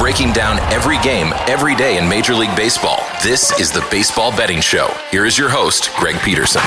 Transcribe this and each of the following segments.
breaking down every game, every day in Major League Baseball. This is the Baseball Betting Show. Here is your host, Greg Peterson.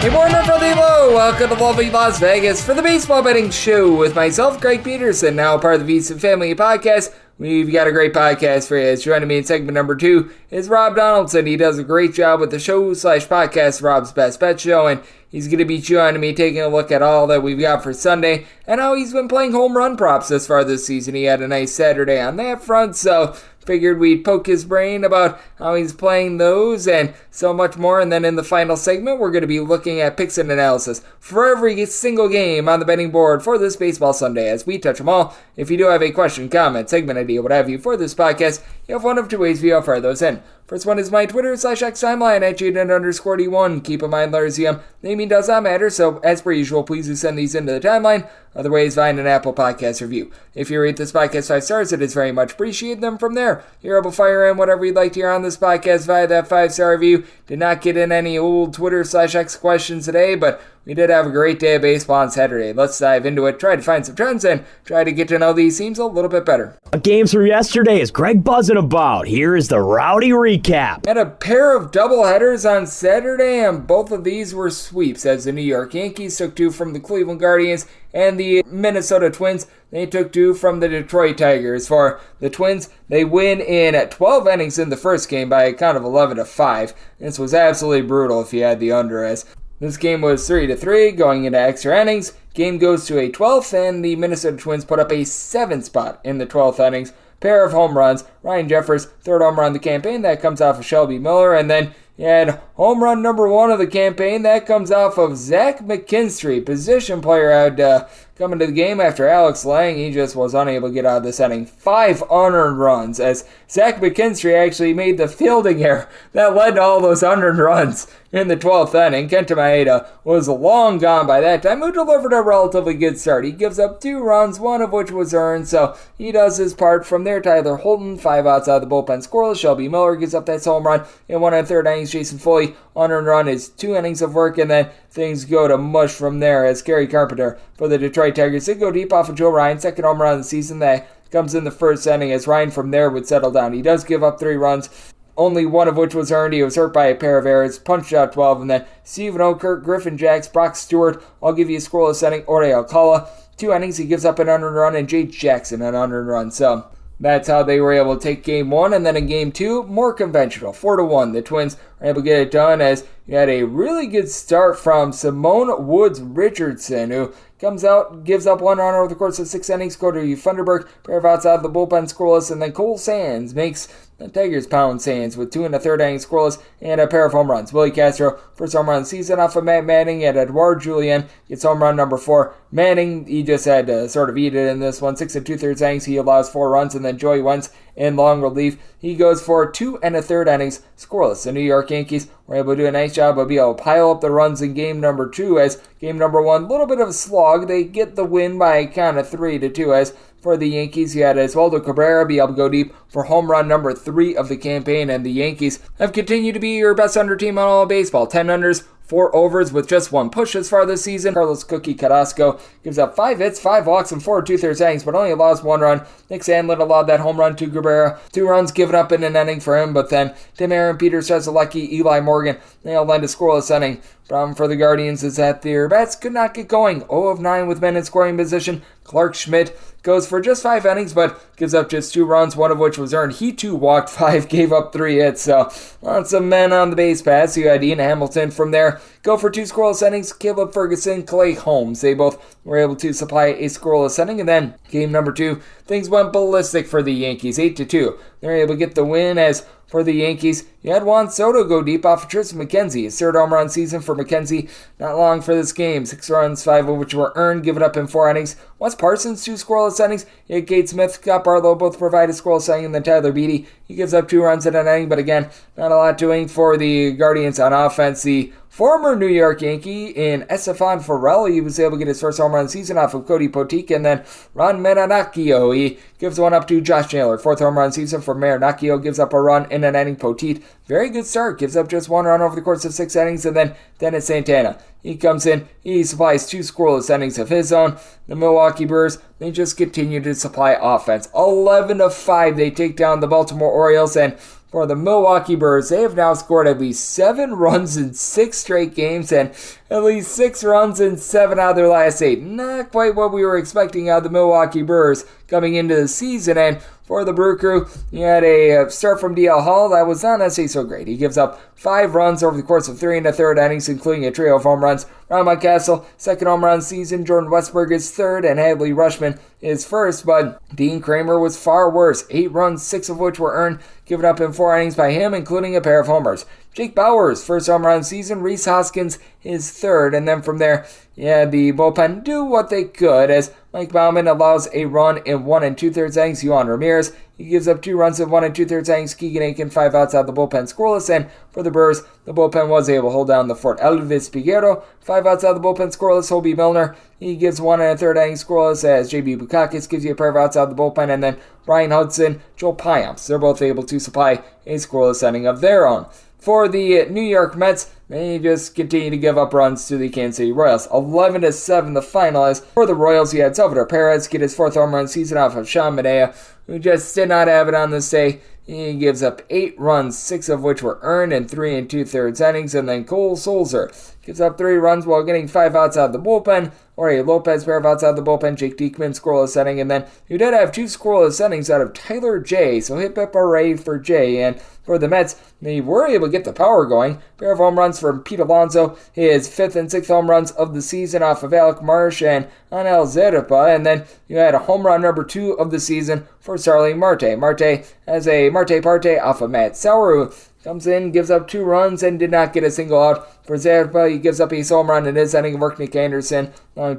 Good morning from the low. Welcome to lovely Las Vegas for the Baseball Betting Show with myself, Greg Peterson, now part of the VSiN Family Podcast. We've got a great podcast for you. Joining me in segment number 2 is Rob Donaldson. He does a great job with the show/podcast, Rob's Best Bet Show, and he's going to be joining me taking a look at all that we've got for Sunday and how he's been playing home run props this far this season. He had a nice Saturday on that front, so figured we'd poke his brain about how he's playing those and so much more. And then in the final segment, we're going to be looking at picks and analysis for every single game on the betting board for this baseball Sunday as we touch them all. If you do have a question, comment, segment idea, what have you for this podcast, you have one of two ways we offer those in. First one is my Twitter/X timeline at Jaden_D1. Keep in mind, Larzium, naming does not matter, so as per usual, please do send these into the timeline. Other ways, find an Apple Podcast review. If you rate this podcast 5 stars, it is very much appreciated. Then from there, you're able to fire in whatever you'd like to hear on this podcast via that 5-star review. Did not get in any old Twitter/X questions today, but we did have a great day of baseball on Saturday. Let's dive into it, try to find some trends, and try to get to know these teams a little bit better. Games from yesterday is Greg buzzing about. Here is the rowdy recap. Had a pair of doubleheaders on Saturday, and both of these were sweeps as the New York Yankees took 2 from the Cleveland Guardians, and the Minnesota Twins, they took 2 from the Detroit Tigers. For the Twins, they win in 12 innings in the first game by a count of 11-5. This was absolutely brutal if you had the under, as this game was 3-3 going into extra innings. Game goes to a 12th, and the Minnesota Twins put up a 7 spot in the 12th innings. Pair of home runs. Ryan Jeffers, third home run of the campaign. That comes off of Shelby Miller. And then you had home run number 1 of the campaign. That comes off of Zach McKinstry, position player out coming to the game after Alex Lang. He just was unable to get out of this inning. 5 unearned runs as Zach McKinstry actually made the fielding error that led to all those unearned runs in the 12th inning. Kenta Maeda was long gone by that time, who delivered a relatively good start. He gives up 2 runs, one of which was earned, so he does his part. From there, Tyler Holton, 5 outs out of the bullpen scoreless. Shelby Miller gives up that home run in 1 1/3 innings. Jason Foley, unearned run is 2 innings of work, and then things go to mush from there as Gary Carpenter for the Detroit Tigers. They go deep off of Joe Ryan, second home run of the season. That comes in the first inning as Ryan from there would settle down. He does give up 3 runs, only 1 of which was earned. He was hurt by a pair of errors, punched out 12, and then Stephen Okert, Griffin Jacks, Brock Stewart, I'll give you a scoreless inning. Jorge Alcala, 2 innings, he gives up an unearned run, and Jake Jackson an unearned run. So that's how they were able to take game 1, and then in game 2, more conventional, 4-1. The Twins were able to get it done as you had a really good start from Simone Woods Richardson, who comes out, gives up 1 run over the course of 6 innings. Cody Funderburk, pair of outs out of the bullpen scoreless, and then Cole Sands makes the Tigers pound Sands with 2 1/3 innings scoreless and a pair of home runs. Willie Castro, first home run of the season off of Matt Manning, and Edouard Julien gets home run number 4. Manning, he just had to sort of eat it in this one. 6 2/3 innings, he allows 4 runs, and then Joey Wentz in long relief, he goes for 2 1/3 innings scoreless. The New York Yankees were able to do a nice job of being able to pile up the runs in game number 2, as game number 1, a little bit of a slog. They get the win by a count of 3-2, as for the Yankees, you had Oswaldo Cabrera be able to go deep for home run number 3 of the campaign, and the Yankees have continued to be your best under team on all of baseball. 10 unders, 4 overs with just 1 push as far this season. Carlos Cookie Carrasco gives up 5 hits, 5 walks, and 4 2/3 innings, but only allows 1 run. Nick Sandlin allowed that home run to Cabrera. 2 runs given up in an inning for him, but then Tim Aaron, Peter Strzelecki, Eli Morgan, they all lend a scoreless inning. Problem for the Guardians is that their bats could not get going. 0 of 9 with men in scoring position. Clark Schmidt goes for just 5 innings, but gives up just 2 runs, 1 of which was earned. He too walked 5, gave up 3 hits, so lots of men on the base paths. You had Ian Hamilton from there go for 2 scoreless innings. Caleb Ferguson, Clay Holmes, they both were able to supply a scoreless inning, and then game number 2, things went ballistic for the Yankees, 8-2. They're able to get the win as for the Yankees, you had Juan Soto go deep off of Tristan McKenzie. His 3rd home run season for McKenzie. Not long for this game. 6 runs, 5 of which were earned, given up in 4 innings. Wes Parsons, 2 scoreless innings. You had Cade Smith, Scott Barlow both provide a scoreless inning, and then Tyler Beatty, he gives up 2 runs in an inning, but again, not a lot doing for the Guardians on offense. The former New York Yankee in Estefan Farrelly was able to get his first home run of the season off of Cody Poteek, and then Ron Marinaccio, he gives one up to Josh Naylor. 4th home run season for Marinaccio, gives up a run in an inning. Poteet, very good start, gives up just 1 run over the course of 6 innings, and then Dennis Santana. He comes in, he supplies 2 scoreless innings of his own. The Milwaukee Brewers, they just continue to supply offense. 11-5, they take down the Baltimore Orioles, and for the Milwaukee Brewers, they have now scored at least 7 runs in 6 straight games and at least 6 runs in 7 out of their last 8. Not quite what we were expecting out of the Milwaukee Brewers coming into the season. And for the Brew Crew, you had a start from DL Hall that was not necessarily so great. He gives up 5 runs over the course of 3 1/3 innings, including a trio of home runs. Ron Mountcastle, second home run season. Jordan Westberg is third, and Hadley Rushman is first. But Dean Kramer was far worse. 8 runs, 6 of which were earned, given up in 4 innings by him, including a pair of homers. Jake Bauers, first home run season. Rhys Hoskins is third, and then from there, the bullpen do what they could as Mike Baumann allows a run in 1 2/3 innings. Yohan Ramirez, he gives up 2 runs in 1 2/3 innings. Keegan Aiken, 5 outs out of the bullpen scoreless, and for the Brewers, the bullpen was able to hold down the fort. Elvis Piguero, 5 outs out of the bullpen scoreless. Hobie Milner, he gives 1 1/3 innings scoreless as JB Bukakis gives you a pair of outs out of the bullpen, and then Brian Hudson, Joel Payamps, they're both able to supply a scoreless inning of their own. For the New York Mets, they just continue to give up runs to the Kansas City Royals. 11-7 the final is. For the Royals, you had Salvador Perez get his 4th home run season off of Sean Medea, who just did not have it on this day. He gives up 8 runs, 6 of which were earned in 3 2/3 innings. And then Cole Sulzer gives up 3 runs while getting 5 outs out of the bullpen. Jorge Lopez, pair of outs out of the bullpen. Jake Diekman, scoreless inning. And then you did have 2 scoreless innings out of Tyler J. So hip hip hooray for J. And for the Mets, they were able to get the power going. Pair of home runs from Pete Alonso, his 5th and 6th home runs of the season off of Alec Marsh and Anel Zerpa. And then you had a home run number 2 of the season for Starling Marte. Marte has a Marte Parte off of Matt Sauer, who comes in, gives up 2 runs, and did not get a single out. For Zerpa, he gives up a home run in his inning. Work Nick Anderson,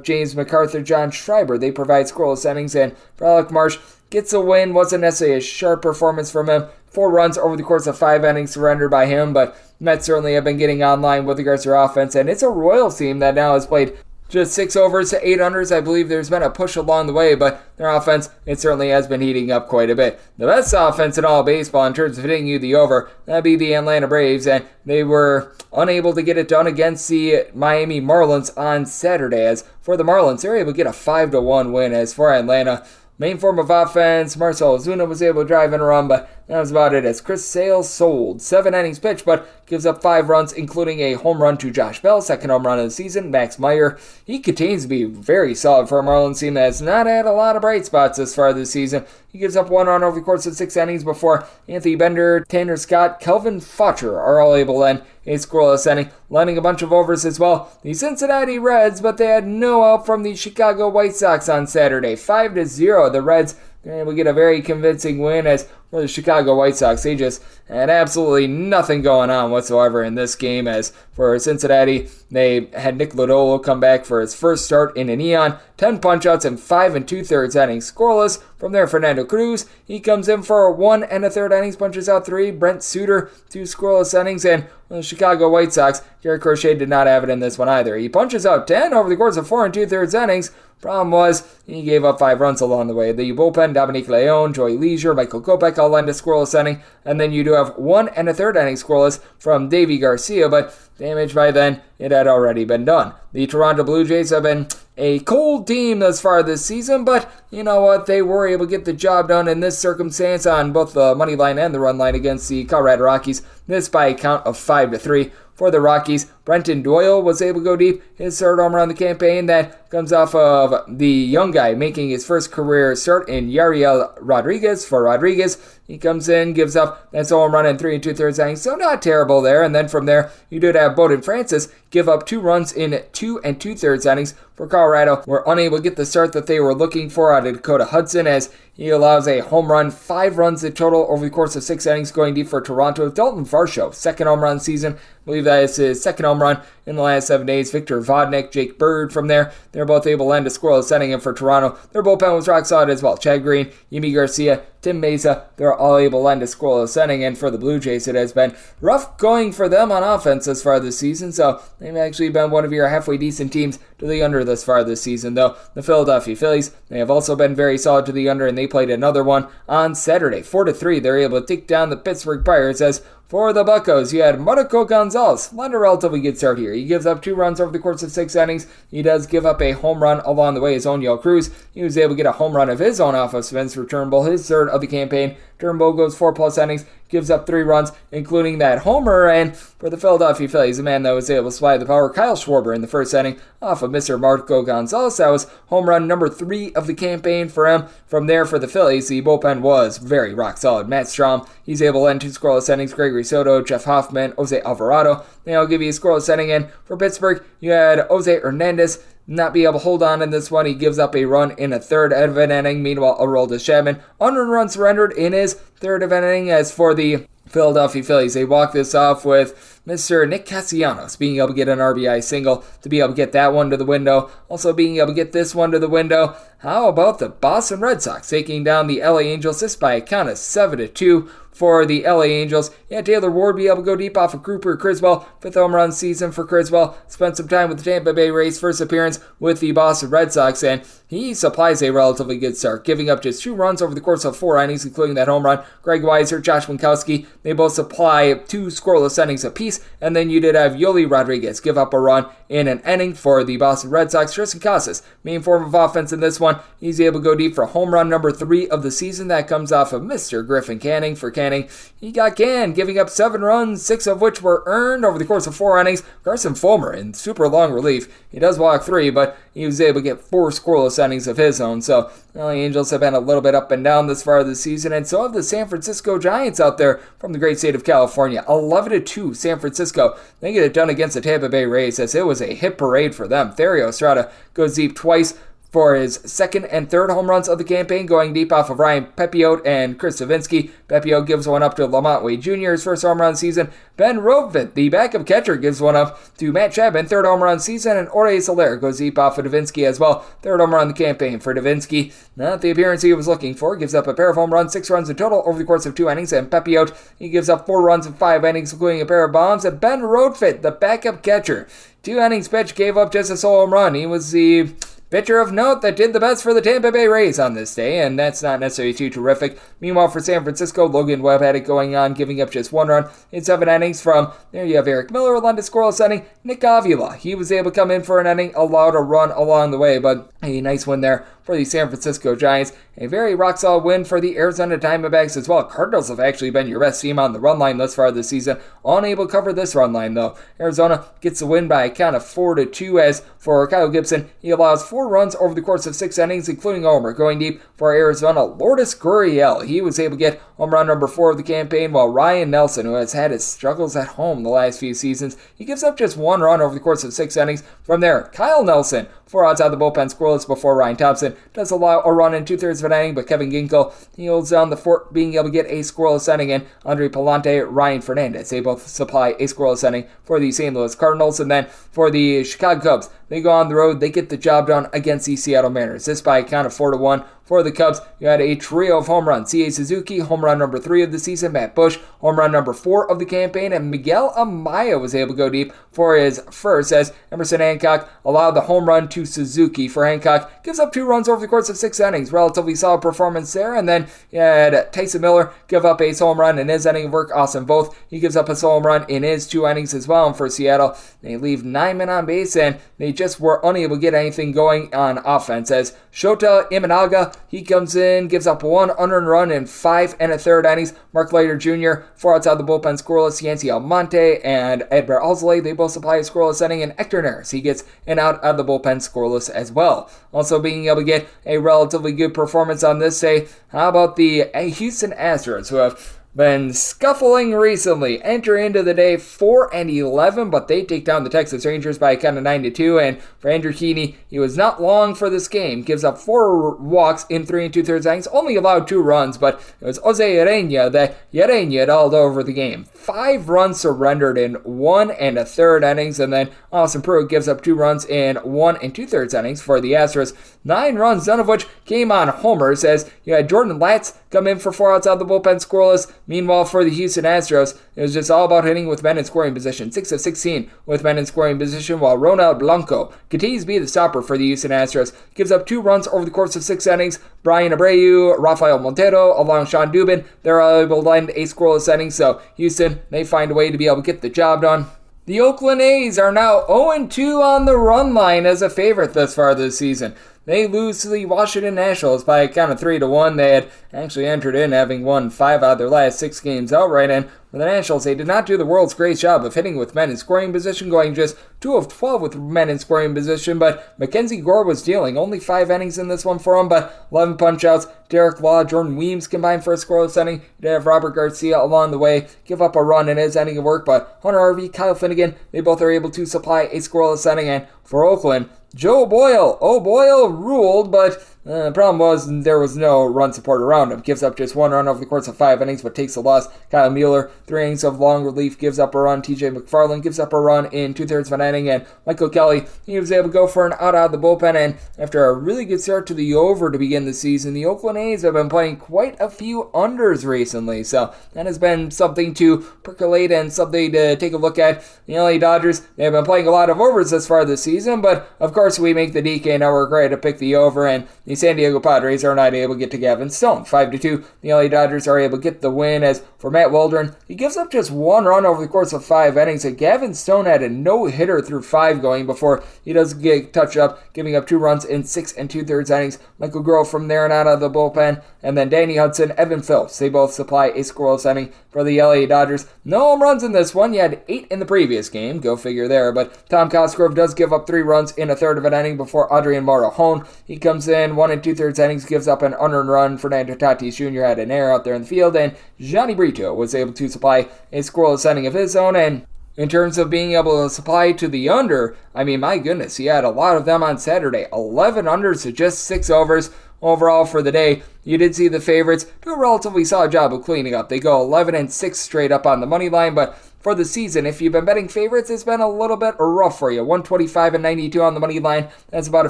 James MacArthur, John Schreiber, they provide scoreless innings. And for Alec Marsh, gets a win. Wasn't necessarily a sharp performance from him. 4 runs over the course of 5 innings surrendered by him, but Mets certainly have been getting online with regards to their offense, and it's a Royals team that now has played just 6 overs to 8 unders. I believe there's been a push along the way, but their offense, it certainly has been heating up quite a bit. The best offense in all baseball in terms of hitting you the over, that'd be the Atlanta Braves, and they were unable to get it done against the Miami Marlins on Saturday. As for the Marlins, they're able to get a 5-1 win. As for Atlanta, main form of offense, Marcell Ozuna was able to drive in a run, but that was about it as Chris Sale sold. 7 innings pitched, but gives up 5 runs, including a home run to Josh Bell, 2nd home run of the season. Max Meyer, he continues to be very solid for a Marlins team that has not had a lot of bright spots this far this season. He gives up 1 run over the course of 6 innings before Anthony Bender, Tanner Scott, Kelvin Fletcher are all able to end a scoreless inning, landing a bunch of overs as well. The Cincinnati Reds, but they had no help from the Chicago White Sox on Saturday. 5-0, the Reds were able to get a very convincing win. As for the Chicago White Sox, they just had absolutely nothing going on whatsoever in this game. As for Cincinnati, they had Nick Lodolo come back for his first start in an eon. 10 punch-outs and 5 2/3 innings scoreless. From there, Fernando Cruz, he comes in for 1 1/3 innings, punches out 3. Brent Suter, 2 scoreless innings. And the Chicago White Sox, Garrett Crochet did not have it in this one either. He punches out 10 over the course of 4 2/3 innings. Problem was, he gave up 5 runs along the way. The bullpen, Dominique Leone, Joy Leisure, Michael Kopech all lend a scoreless inning. And then you do have 1 1/3 inning scoreless from Davey Garcia, but damage by then, it had already been done. The Toronto Blue Jays have been a cold team thus far this season, but you know what? They were able to get the job done in this circumstance on both the money line and the run line against the Colorado Rockies. This by a count of 5-3. For the Rockies, Brenton Doyle was able to go deep. His 3rd home run of the campaign, that comes off of the young guy making his first career start in Yariel Rodriguez. For Rodriguez, he comes in, gives up that home run in 3 2/3 innings, so not terrible there. And then from there, you did have Bowden Francis give up 2 runs in 2 2/3 innings. For Colorado, were unable to get the start that they were looking for out of Dakota Hudson, as he allows a home run, 5 runs in total over the course of 6 innings, going deep for Toronto. Dalton Varsho, 2nd home run season. I believe that is his 2nd home run in the last 7 days. Victor Vodnik, Jake Bird from there. They're both able to end a scoreless inning. And for Toronto, their bullpen was rock solid as well. Chad Green, Yimi Garcia, Tim Mesa, they're all able to end a scoreless inning. And for the Blue Jays, it has been rough going for them on offense as far this season. So they've actually been one of your halfway decent teams to the under this far this season. Though the Philadelphia Phillies, they have also been very solid to the under, and they played another one on Saturday. 4-3, they're able to take down the Pittsburgh Pirates. As for the Buccos, you had Marco Gonzalez, led a relatively good start here. Jr. He gives up 2 runs over the course of 6 innings. He does give up a home run along the way. His own Yale Cruz, he was able to get a home run of his own off of Spencer Turnbull, his third of the campaign. Turnbull goes 4+ innings, gives up 3 runs, including that homer. And for the Philadelphia Phillies, the man that was able to supply the power, Kyle Schwarber, in the first inning off of Mr. Marco Gonzalez. That was home run number 3 of the campaign for him. From there, for the Phillies, the bullpen was very rock solid. Matt Strahm, he's able to end 2 scoreless innings. Gregory Soto, Jeff Hoffman, Jose Alvarado, they'll give you a scoreless inning. And for Pittsburgh, you had Jose Hernandez not be able to hold on in this one. He gives up a run in a third of an inning. Meanwhile, Aroldis Chapman, unearned run surrendered in his third of an inning. As for the Philadelphia Phillies, they walk this off with Mr. Nick Castellanos being able to get an RBI single to be able to get that one to the window. Also being able to get this one to the window. How about the Boston Red Sox taking down the LA Angels, this by a count of 7-2 for the LA Angels? Yeah, Taylor Ward be able to go deep off of Cooper Criswell. 5th home run season for Criswell. Spent some time with the Tampa Bay Rays, first appearance with the Boston Red Sox, and he supplies a relatively good start, giving up just 2 runs over the course of 4 innings, including that home run. Greg Weiser, Josh Winkowski, they both supply 2 scoreless innings apiece, and then you did have Yoli Rodriguez give up a run in an inning for the Boston Red Sox. Tristan Casas, main form of offense in this one, he's able to go deep for home run number 3 of the season. That comes off of Mr. Griffin Canning. For Canning, he got canned, giving up 7 runs, 6 of which were earned over the course of 4 innings. Carson Fulmer in super long relief. He does walk 3, but he was able to get 4 scoreless innings of his own. So the LA Angels have been a little bit up and down this far this season, and so have the San Francisco Giants out there from the great state of California. 11-2 San Francisco. They get it done against the Tampa Bay Rays, as it was a hit parade for them. Thairo Estrada goes deep twice for his second and third home runs of the campaign, going deep off of Ryan Pepiot and Chris Savinsky. Pepiot gives one up to Lamont Wade Jr., his first home run season. Ben Rovit, the backup catcher, gives one up to Matt Chapman, third home run season. And Jorge Soler goes deep off of Davinsky as well, third home run of the campaign for Davinsky. Not the appearance he was looking for. Gives up a pair of home runs, 6 runs in total over the course of 2 innings. And Pepiot, he gives up 4 runs in 5 innings, including a pair of bombs. And Ben Rovit, the backup catcher, 2 innings pitch, gave up just a solo home run. He was the pitcher of note that did the best for the Tampa Bay Rays on this day, and that's not necessarily too terrific. Meanwhile, for San Francisco, Logan Webb had it going on, giving up just 1 run in 7 innings. From there, you have Eric Miller, allowed a scoreless inning. Nick Avila, he was able to come in for an inning, allowed a run along the way, but a nice win there for the San Francisco Giants. A very rock-solid win for the Arizona Diamondbacks as well. Cardinals have actually been your best team on the run line thus far this season. Unable to cover this run line, though. Arizona gets the win by a count of 4-2, as for Kyle Gibson, he allows 4 runs over the course of 6 innings, including a homer. Going deep for Arizona, Lourdes Gurriel, he was able to get home run number 4 of the campaign, while Ryan Nelson, who has had his struggles at home the last few seasons, he gives up just 1 run over the course of 6 innings. From there, Kyle Nelson, 4 outs out of the bullpen, scoreless before Ryan Thompson does allow a run in 2/3 of an inning, but Kevin Ginkel, he holds down the fort, being able to get a scoreless inning. And Andre Palante, Ryan Fernandez, they both supply a scoreless inning for the St. Louis Cardinals. And then for the Chicago Cubs, they go on the road, they get the job done against the Seattle Mariners. This by a count of 4-1. For the Cubs, you had a trio of home runs. C.A. Suzuki, home run number 3 of the season. Matt Bush, home run number 4 of the campaign. And Miguel Amaya was able to go deep for his first, as Emerson Hancock allowed the home run to Suzuki. For Hancock, gives up 2 runs over the course of 6 innings. Relatively solid performance there. And then you had Tyson Miller give up a home run in his inning of work. Austin Voth, he gives up a home run in his 2 innings as well. And for Seattle, they leave 9 men on base, and they just were unable to get anything going on offense, as Shota Imanaga, he comes in, gives up 1 unearned run in 5 1/3 innings. Mark Leiter Jr., 4 outs out of the bullpen, scoreless. Yancy Almonte and Edgar Alzolay, they both supply a scoreless inning. And Hector Neris, he gets an out of the bullpen, scoreless as well. Also being able to get a relatively good performance on this day, how about the Houston Astros, who have been scuffling recently, enter into the day 4-11, but they take down the Texas Rangers by a count of 9-2. And for Andrew Heaney, he was not long for this game, gives up 4 walks in 3 2/3 innings, only allowed 2 runs, but it was Jose Urena that Urena all over the game. 5 runs surrendered in 1 1/3 innings, and then Austin Pruitt gives up 2 runs in 1 2/3 innings for the Astros. 9 runs, none of which came on homers, as you had Jordan Latz come in for 4 outs out of the bullpen, scoreless. Meanwhile, for the Houston Astros, it was just all about hitting with men in scoring position. 6 of 16 with men in scoring position, while Ronald Blanco continues to be the stopper for the Houston Astros. Gives up 2 runs over the course of 6 innings. Brian Abreu, Rafael Montero, along Sean Dubin, they're able to land a scoreless inning. So Houston, they find a way to be able to get the job done. The Oakland A's are now 0-2 on the run line as a favorite thus far this season. They lose to the Washington Nationals by a count of 3-1. They had actually entered in having won 5 out of their last 6 games outright, and for the Nationals, they did not do the world's greatest job of hitting with men in scoring position, going just 2 of 12 with men in scoring position, but Mackenzie Gore was dealing. Only 5 innings in this one for him, but 11 punch-outs. Derek Law, Jordan Weems combined for a scoreless inning. You did have Robert Garcia along the way give up a run in his inning of work, but Hunter Harvey, Kyle Finnegan, they both are able to supply a scoreless inning, and for Oakland, Joe Boyle. Boyle ruled, but the problem was there was no run support around him. Gives up just 1 run over the course of 5 innings, but takes a loss. Kyle Mueller, 3 innings of long relief, gives up a run. TJ McFarland gives up a run in 2/3 of an inning, and Michael Kelly, he was able to go for an out of the bullpen, and after a really good start to the over to begin the season, the Oakland A's have been playing quite a few unders recently, so that has been something to percolate and something to take a look at. The LA Dodgers, they have been playing a lot of overs thus far this season, but of course we make the DK Network ready to pick the over, and the San Diego Padres are not able to get to Gavin Stone. 5-2, the LA Dodgers are able to get the win. As for Matt Waldron, he gives up just 1 run over the course of 5 innings, and Gavin Stone had a no-hitter through 5 going before he does get touched up, giving up 2 runs in 6 2/3 innings. Michael Grove from there and out of the bullpen, and then Danny Hudson, Evan Phillips, they both supply a scoreless inning for the LA Dodgers. No home runs in this one. You had 8 in the previous game. Go figure there. But Tom Cosgrove does give up 3 runs in 1/3 of an inning before Adrian Morejon. He comes in 1 2/3 innings, gives up an unearned run. Fernando Tatis Jr. had an error out there in the field, and Johnny Brito was able to supply a scoreless inning of his own. And in terms of being able to supply to the under, I mean, my goodness, he had a lot of them on Saturday. 11 unders to just 6 overs. Overall for the day, you did see the favorites do a relatively solid job of cleaning up. They go 11-6 straight up on the money line, but for the season, if you've been betting favorites, it's been a little bit rough for you. 125-92 on the money line. That's about a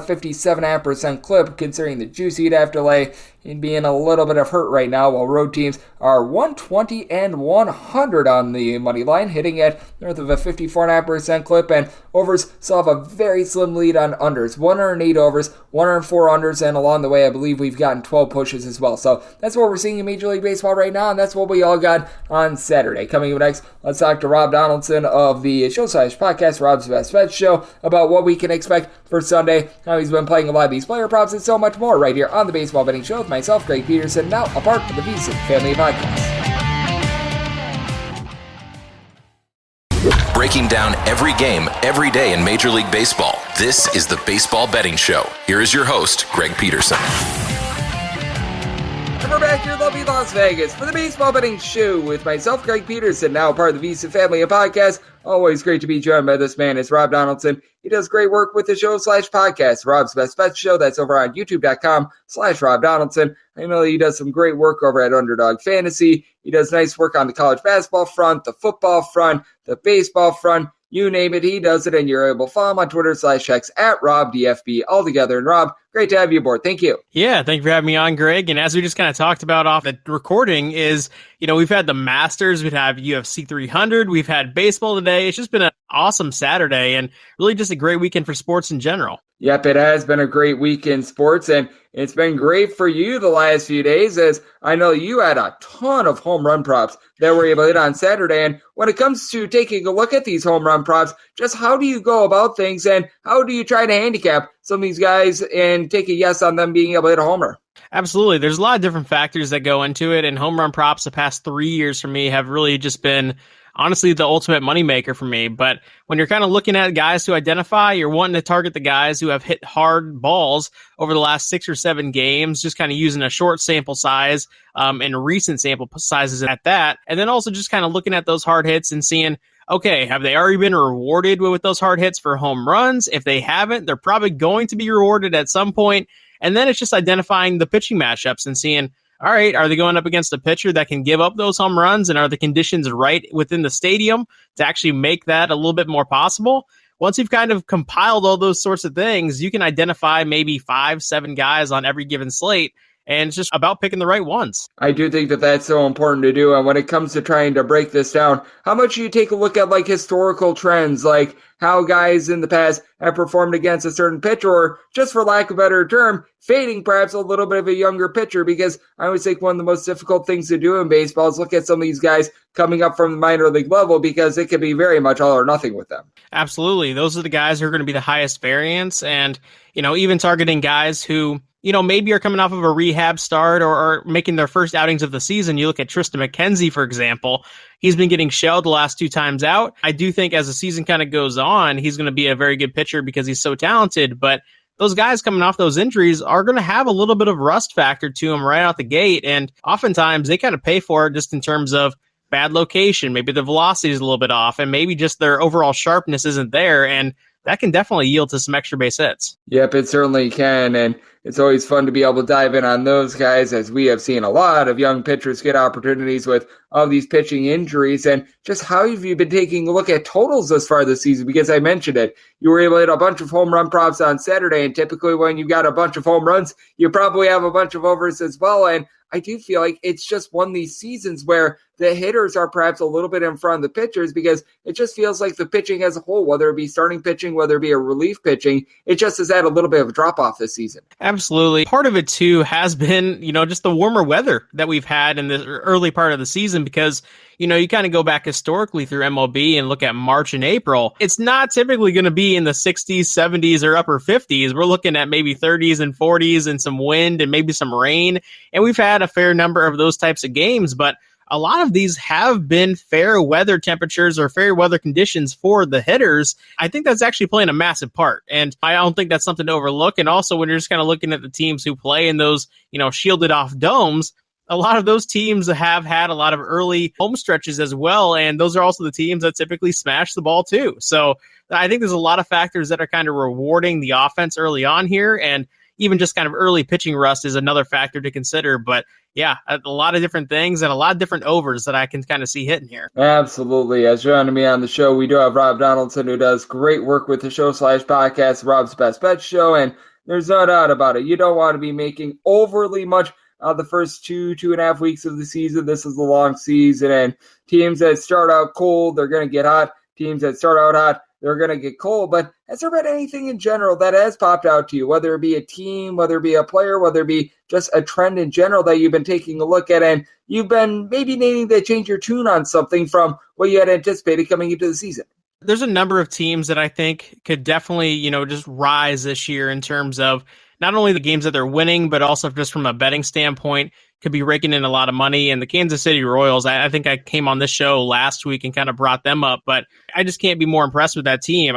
57.5% clip, considering the juice you'd have to lay. You'd be in a little bit of hurt right now, while road teams are 120-100 on the money line, hitting at north of a 54.5% clip, and overs still have a very slim lead on unders. 108 overs, 104 unders, and along the way, I believe we've gotten 12 pushes as well. So that's what we're seeing in Major League Baseball right now, and that's what we all got on Saturday. Coming up next, let's talk to Rob Donaldson of the show/podcast, Rob's Best Bets Show, about what we can expect for Sunday, how he's been playing a lot of these player props, and so much more right here on the Baseball Betting Show with myself, Greg Peterson, now a part of the VSiN Family Podcast. Breaking down every game, every day in Major League Baseball. This is the Baseball Betting Show. Here is your host, Greg Peterson. And we're back here in lovely Las Vegas for the Baseball Betting Show with myself, Greg Peterson, now part of the VSiN Family Podcast. Always great to be joined by this man. It's Rob Donaldson. He does great work with the show/podcast, Rob's Best Bets Show. That's over on youtube.com/Rob Donaldson. I know he does some great work over at Underdog Fantasy. He does nice work on the college basketball front, the football front, the baseball front. You name it, he does it, and you're able to follow him on Twitter/X at RobDFB altogether. And Rob, great to have you aboard. Thank you. Yeah, thank you for having me on, Greg. And as we just kind of talked about off the recording is, we've had the Masters, we've had UFC 300, we've had baseball today. It's just been an awesome Saturday and really just a great weekend for sports in general. Yep, it has been a great week in sports, and it's been great for you the last few days, as I know you had a ton of home run props that were able to hit on Saturday. And when it comes to taking a look at these home run props, just how do you go about things, and how do you try to handicap some of these guys and take a yes on them being able to hit a homer? Absolutely. There's a lot of different factors that go into it, and home run props the past 3 years for me have really just been honestly the ultimate moneymaker for me. But when you're kind of looking at guys to identify, you're wanting to target the guys who have hit hard balls over the last 6 or 7 games, just kind of using a short sample size and recent sample sizes at that. And then also just kind of looking at those hard hits and seeing, okay, have they already been rewarded with those hard hits for home runs? If they haven't, they're probably going to be rewarded at some point. And then it's just identifying the pitching matchups and seeing, all right, are they going up against a pitcher that can give up those home runs, and are the conditions right within the stadium to actually make that a little bit more possible? Once you've kind of compiled all those sorts of things, you can identify maybe 5-7 guys on every given slate, and it's just about picking the right ones. I do think that that's so important to do. And when it comes to trying to break this down, how much do you take a look at like historical trends? Like how guys in the past have performed against a certain pitcher, or just for lack of a better term, fading perhaps a little bit of a younger pitcher, because I always think one of the most difficult things to do in baseball is look at some of these guys coming up from the minor league level, because it can be very much all or nothing with them. Absolutely. Those are the guys who are going to be the highest variance. And, even targeting guys who, maybe are coming off of a rehab start or making their first outings of the season. You look at Tristan McKenzie, for example. He's been getting shelled the last 2 times out. I do think as the season kind of goes on, he's going to be a very good pitcher because he's so talented. But those guys coming off those injuries are going to have a little bit of rust factor to them right out the gate. And oftentimes they kind of pay for it just in terms of bad location. Maybe the velocity is a little bit off, and maybe just their overall sharpness isn't there. And that can definitely yield to some extra base hits. Yep, it certainly can. And it's always fun to be able to dive in on those guys, as we have seen a lot of young pitchers get opportunities with all these pitching injuries. And just how have you been taking a look at totals thus far this season? Because I mentioned it, you were able to hit a bunch of home run props on Saturday, and typically when you got a bunch of home runs, you probably have a bunch of overs as well. And I do feel like it's just one of these seasons where the hitters are perhaps a little bit in front of the pitchers, because it just feels like the pitching as a whole, whether it be starting pitching, whether it be a relief pitching, it just has had a little bit of a drop-off this season. Absolutely. Part of it, too, has been, just the warmer weather that we've had in the early part of the season, because, you kind of go back historically through MLB and look at March and April. It's not typically going to be in the 60s, 70s, or upper 50s. We're looking at maybe 30s and 40s and some wind and maybe some rain. And we've had a fair number of those types of games, but a lot of these have been fair weather temperatures or fair weather conditions for the hitters. I think that's actually playing a massive part. And I don't think that's something to overlook. And also when you're just kind of looking at the teams who play in those, shielded off domes, a lot of those teams have had a lot of early home stretches as well. And those are also the teams that typically smash the ball too. So I think there's a lot of factors that are kind of rewarding the offense early on here. And even just kind of early pitching rust is another factor to consider. But yeah, a lot of different things and a lot of different overs that I can kind of see hitting here. Absolutely. As joining me on the show, we do have Rob Donaldson, who does great work with the show/podcast, Rob's Best Bet Show. And there's no doubt about it, you don't want to be making overly much the first 2.5 weeks of the season. This is the long season, and teams that start out cold, they're going to get hot. Teams that start out hot, they're going to get cold. But has there been anything in general that has popped out to you, whether it be a team, whether it be a player, whether it be just a trend in general that you've been taking a look at, and you've been maybe needing to change your tune on something from what you had anticipated coming into the season? There's a number of teams that I think could definitely, just rise this year in terms of not only the games that they're winning, but also just from a betting standpoint, could be raking in a lot of money. And the Kansas City Royals, I think I came on this show last week and kind of brought them up, but I just can't be more impressed with that team.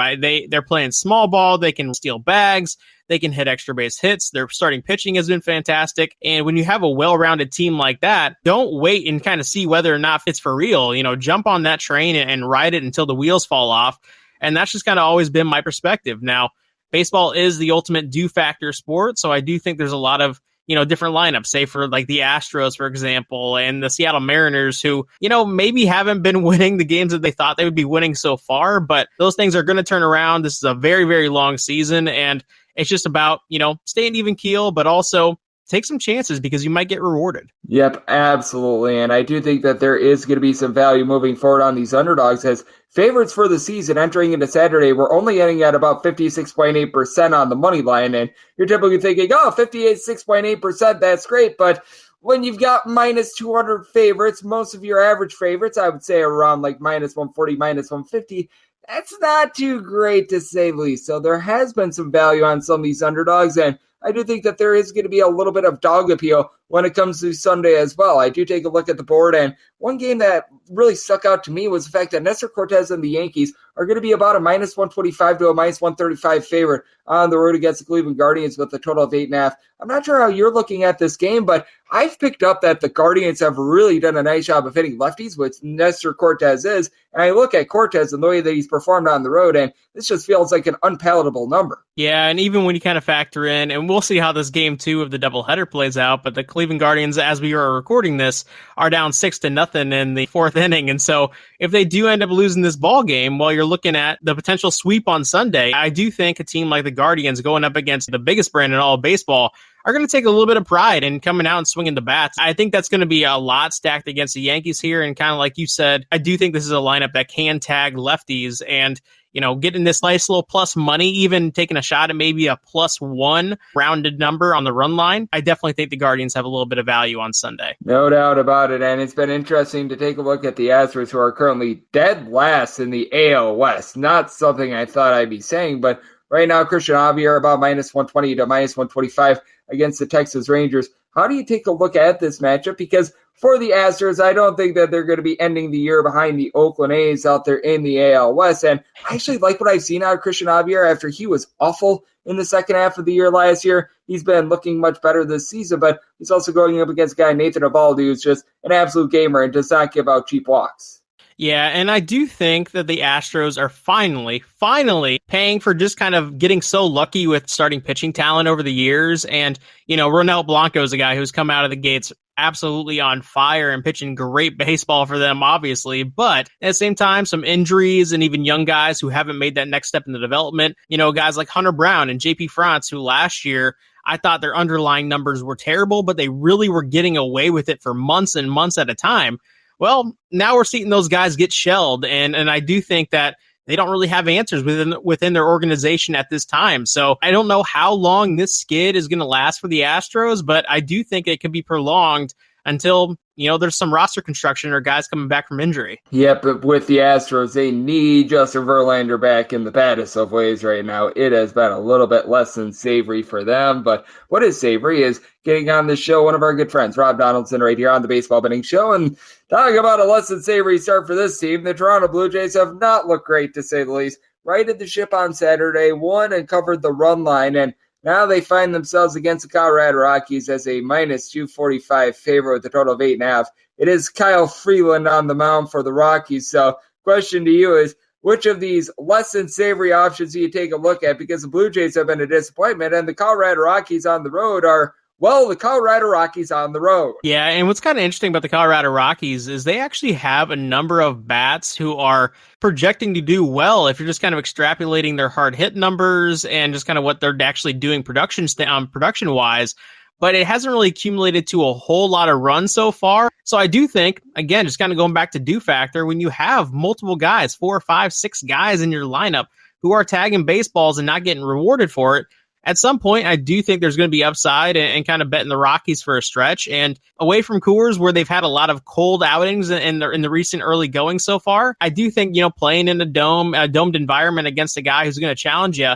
They're playing small ball. They can steal bags. They can hit extra base hits. Their starting pitching has been fantastic. And when you have a well-rounded team like that, don't wait and kind of see whether or not it's for real. Jump on that train and ride it until the wheels fall off. And that's just kind of always been my perspective. Now, baseball is the ultimate do-factor sport, so I do think there's a lot of, different lineups, say for like the Astros, for example, and the Seattle Mariners, who, maybe haven't been winning the games that they thought they would be winning so far, but those things are going to turn around. This is a very, very long season, and it's just about, staying even keel, but also take some chances because you might get rewarded. Yep, absolutely. And I do think that there is going to be some value moving forward on these underdogs, as favorites for the season entering into Saturday, we're only getting at about 56.8% on the money line. And you're typically thinking, 56.8%, that's great. But when you've got minus 200 favorites, most of your average favorites, I would say around like minus 140, minus 150, that's not too great to say the least. So there has been some value on some of these underdogs, and I do think that there is going to be a little bit of dog appeal when it comes to Sunday as well. I do take a look at the board, and one game that really stuck out to me was the fact that Nestor Cortez and the Yankees are going to be about a minus 125 to a minus 135 favorite on the road against the Cleveland Guardians with a total of 8.5. I'm not sure how you're looking at this game, but I've picked up that the Guardians have really done a nice job of hitting lefties, which Nestor Cortez is. And I look at Cortez and the way that he's performed on the road, and this just feels like an unpalatable number. Yeah, and even when you kind of factor in, and we'll see how this game 2 of the doubleheader plays out, but the Cleveland Guardians, as we are recording this, are down 6-0 in the 4th inning. And so if they do end up losing this ball game, while you're looking at the potential sweep on Sunday, I do think a team like the Guardians going up against the biggest brand in all of baseball are going to take a little bit of pride in coming out and swinging the bats. I think that's going to be a lot stacked against the Yankees here. And kind of like you said, I do think this is a lineup that can tag lefties and, getting this nice little plus money, even taking a shot at maybe a +1 rounded number on the run line. I definitely think the Guardians have a little bit of value on Sunday. No doubt about it. And it's been interesting to take a look at the Astros, who are currently dead last in the AL West. Not something I thought I'd be saying, but right now, Christian Javier about -120 to -125 against the Texas Rangers. How do you take a look at this matchup? Because for the Astros, I don't think that they're going to be ending the year behind the Oakland A's out there in the AL West. And I actually like what I've seen out of Christian Javier after he was awful in the second half of the year last year. He's been looking much better this season, but he's also going up against a guy, Nathan Eovaldi, who's just an absolute gamer and does not give out cheap walks. Yeah, and I do think that the Astros are finally paying for just kind of getting so lucky with starting pitching talent over the years. And, Ronel Blanco is a guy who's come out of the gates absolutely on fire and pitching great baseball for them, obviously. But at the same time, some injuries and even young guys who haven't made that next step in the development, guys like Hunter Brown and JP France, who last year I thought their underlying numbers were terrible, but they really were getting away with it for months and months at a time. Well, now we're seeing those guys get shelled, and I do think that they don't really have answers within their organization at this time. So I don't know how long this skid is going to last for the Astros, but I do think it could be prolonged until, there's some roster construction or guys coming back from injury. Yep, but with the Astros, they need Justin Verlander back in the baddest of ways right now. It has been a little bit less than savory for them, but what is savory is getting on this show one of our good friends, Rob Donaldson, right here on the Baseball Betting Show, and talking about a less than savory start for this team. The Toronto Blue Jays have not looked great, to say the least. Righted the ship on Saturday, won and covered the run line, and now they find themselves against the Colorado Rockies as a -245 favorite with a total of 8.5. It is Kyle Freeland on the mound for the Rockies. So question to you is, which of these less than savory options do you take a look at? Because the Blue Jays have been a disappointment, and the Colorado Rockies on the road are, well, the Colorado Rockies on the road. Yeah, and what's kind of interesting about the Colorado Rockies is they actually have a number of bats who are projecting to do well if you're just kind of extrapolating their hard hit numbers and just kind of what they're actually doing production-wise. But it hasn't really accumulated to a whole lot of runs so far. So I do think, again, just kind of going back to do factor, when you have multiple guys, 4, 5, 6 guys in your lineup who are tagging baseballs and not getting rewarded for it, at some point, I do think there's going to be upside and kind of betting the Rockies for a stretch. And away from Coors, where they've had a lot of cold outings in the recent early going so far, I do think, playing in a domed environment against a guy who's going to challenge you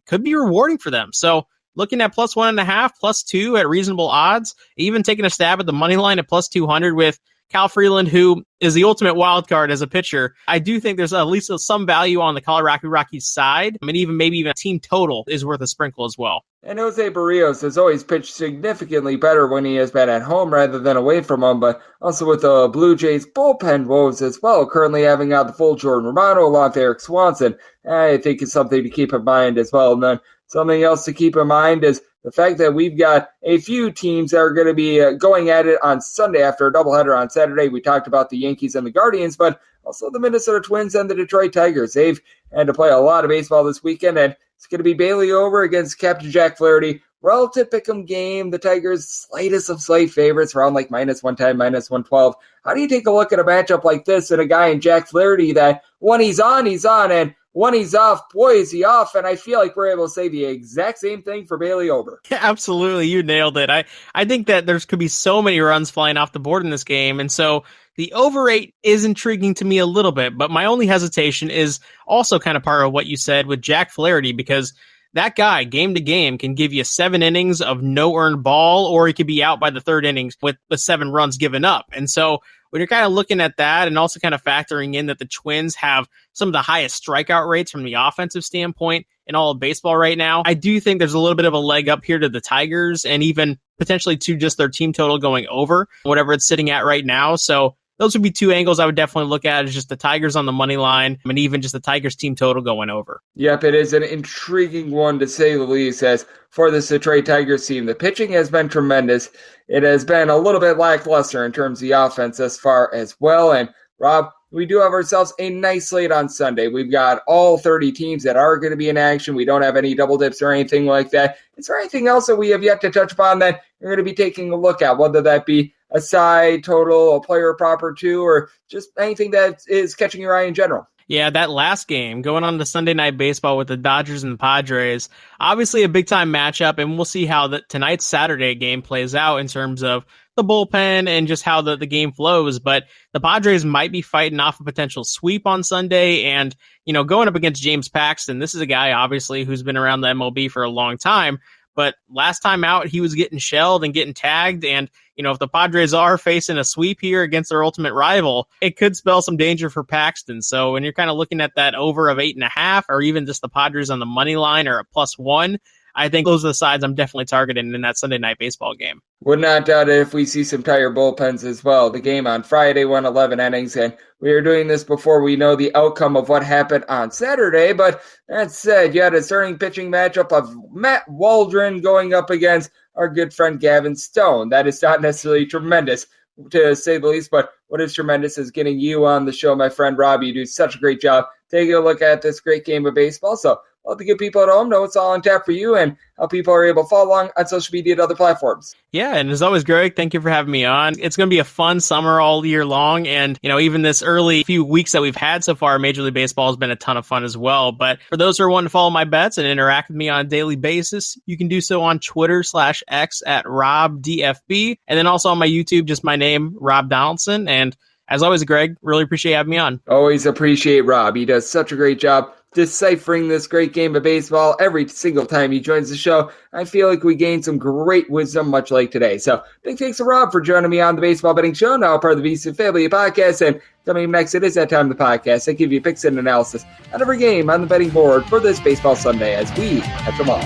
could be rewarding for them. So looking at +1.5, +2 at reasonable odds, even taking a stab at the money line at +200 with Cal Freeland, who is the ultimate wild card as a pitcher. I do think there's at least some value on the Colorado Rockies side. I mean, maybe even a team total is worth a sprinkle as well. And Jose Barrios has always pitched significantly better when he has been at home rather than away from home, but also with the Blue Jays bullpen woes as well, currently having out the full Jordan Romano along with Eric Swanson. I think it's something to keep in mind as well. And then something else to keep in mind is the fact that we've got a few teams that are going to be going at it on Sunday after a doubleheader on Saturday. We talked about the Yankees and the Guardians, but also the Minnesota Twins and the Detroit Tigers. They've had to play a lot of baseball this weekend, and it's going to be Bailey Ober against Captain Jack Flaherty. Relative pick'em game. The Tigers, slightest of slight favorites, around like -110, -112. How do you take a look at a matchup like this and a guy in Jack Flaherty that when he's on, and when he's off, boy, is he off. And I feel like we're able to say the exact same thing for Bailey Ober. Yeah, absolutely. You nailed it. I think that there could be so many runs flying off the board in this game. And so the over 8 is intriguing to me a little bit, but my only hesitation is also kind of part of what you said with Jack Flaherty, because that guy, game to game, can give you 7 innings of no earned ball, or he could be out by the third innings with 7 runs given up. And so when you're kind of looking at that and also kind of factoring in that the Twins have some of the highest strikeout rates from the offensive standpoint in all of baseball right now, I do think there's a little bit of a leg up here to the Tigers and even potentially to just their team total going over whatever it's sitting at right now. So those would be 2 angles I would definitely look at, is just the Tigers on the money line and even just the Tigers team total going over. Yep, it is an intriguing one to say the least, as for this Detroit Tigers team, the pitching has been tremendous. It has been a little bit lackluster in terms of the offense thus far as well. And Rob, We do have ourselves a nice slate on Sunday. We've got all 30 teams that are going to be in action. We don't have any double dips or anything like that. Is there anything else that we have yet to touch upon that you're going to be taking a look at, whether that be a side, total, a player prop or two, or just anything that is catching your eye in general? Yeah, that last game going on to Sunday Night Baseball with the Dodgers and the Padres, obviously a big-time matchup, and we'll see how tonight's Saturday game plays out in terms of the bullpen and just how the game flows. But the Padres might be fighting off a potential sweep on Sunday, and, going up against James Paxton, this is a guy, obviously, who's been around the MLB for a long time. But last time out, he was getting shelled and getting tagged. And, if the Padres are facing a sweep here against their ultimate rival, it could spell some danger for Paxton. So when you're kind of looking at that over of 8.5, or even just the Padres on the money line or a +1, I think those are the sides I'm definitely targeting in that Sunday Night Baseball game. Would not doubt it if we see some tired bullpens as well. The game on Friday went 11 innings, and we are doing this before we know the outcome of what happened on Saturday. But that said, you had a starting pitching matchup of Matt Waldron going up against our good friend Gavin Stone. That is not necessarily tremendous, to say the least, but what is tremendous is getting you on the show, my friend Rob. You do such a great job taking a look at this great game of baseball. So I'll let the good people at home know it's all on tap for you and how people are able to follow along on social media and other platforms. Yeah, and as always, Greg, thank you for having me on. It's going to be a fun summer all year long, and even this early few weeks that we've had so far, Major League Baseball has been a ton of fun as well. But for those who are wanting to follow my bets and interact with me on a daily basis, you can do so on Twitter/X at RobDFB, and then also on my YouTube, just my name, Rob Donaldson. And as always, Greg, really appreciate having me on. Always appreciate Rob. He does such a great job deciphering this great game of baseball every single time he joins the show. I feel like we gain some great wisdom, much like today. So big thanks to Rob for joining me on the Baseball Betting Show, now part of the VC Family Podcast. And coming next, it is that time of the podcast. I give you picks and analysis on every game on the betting board for this Baseball Sunday as we catch them all.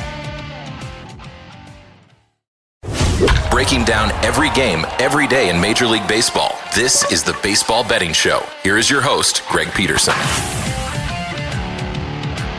Breaking down every game, every day in Major League Baseball. This is the Baseball Betting Show. Here is your host, Greg Peterson.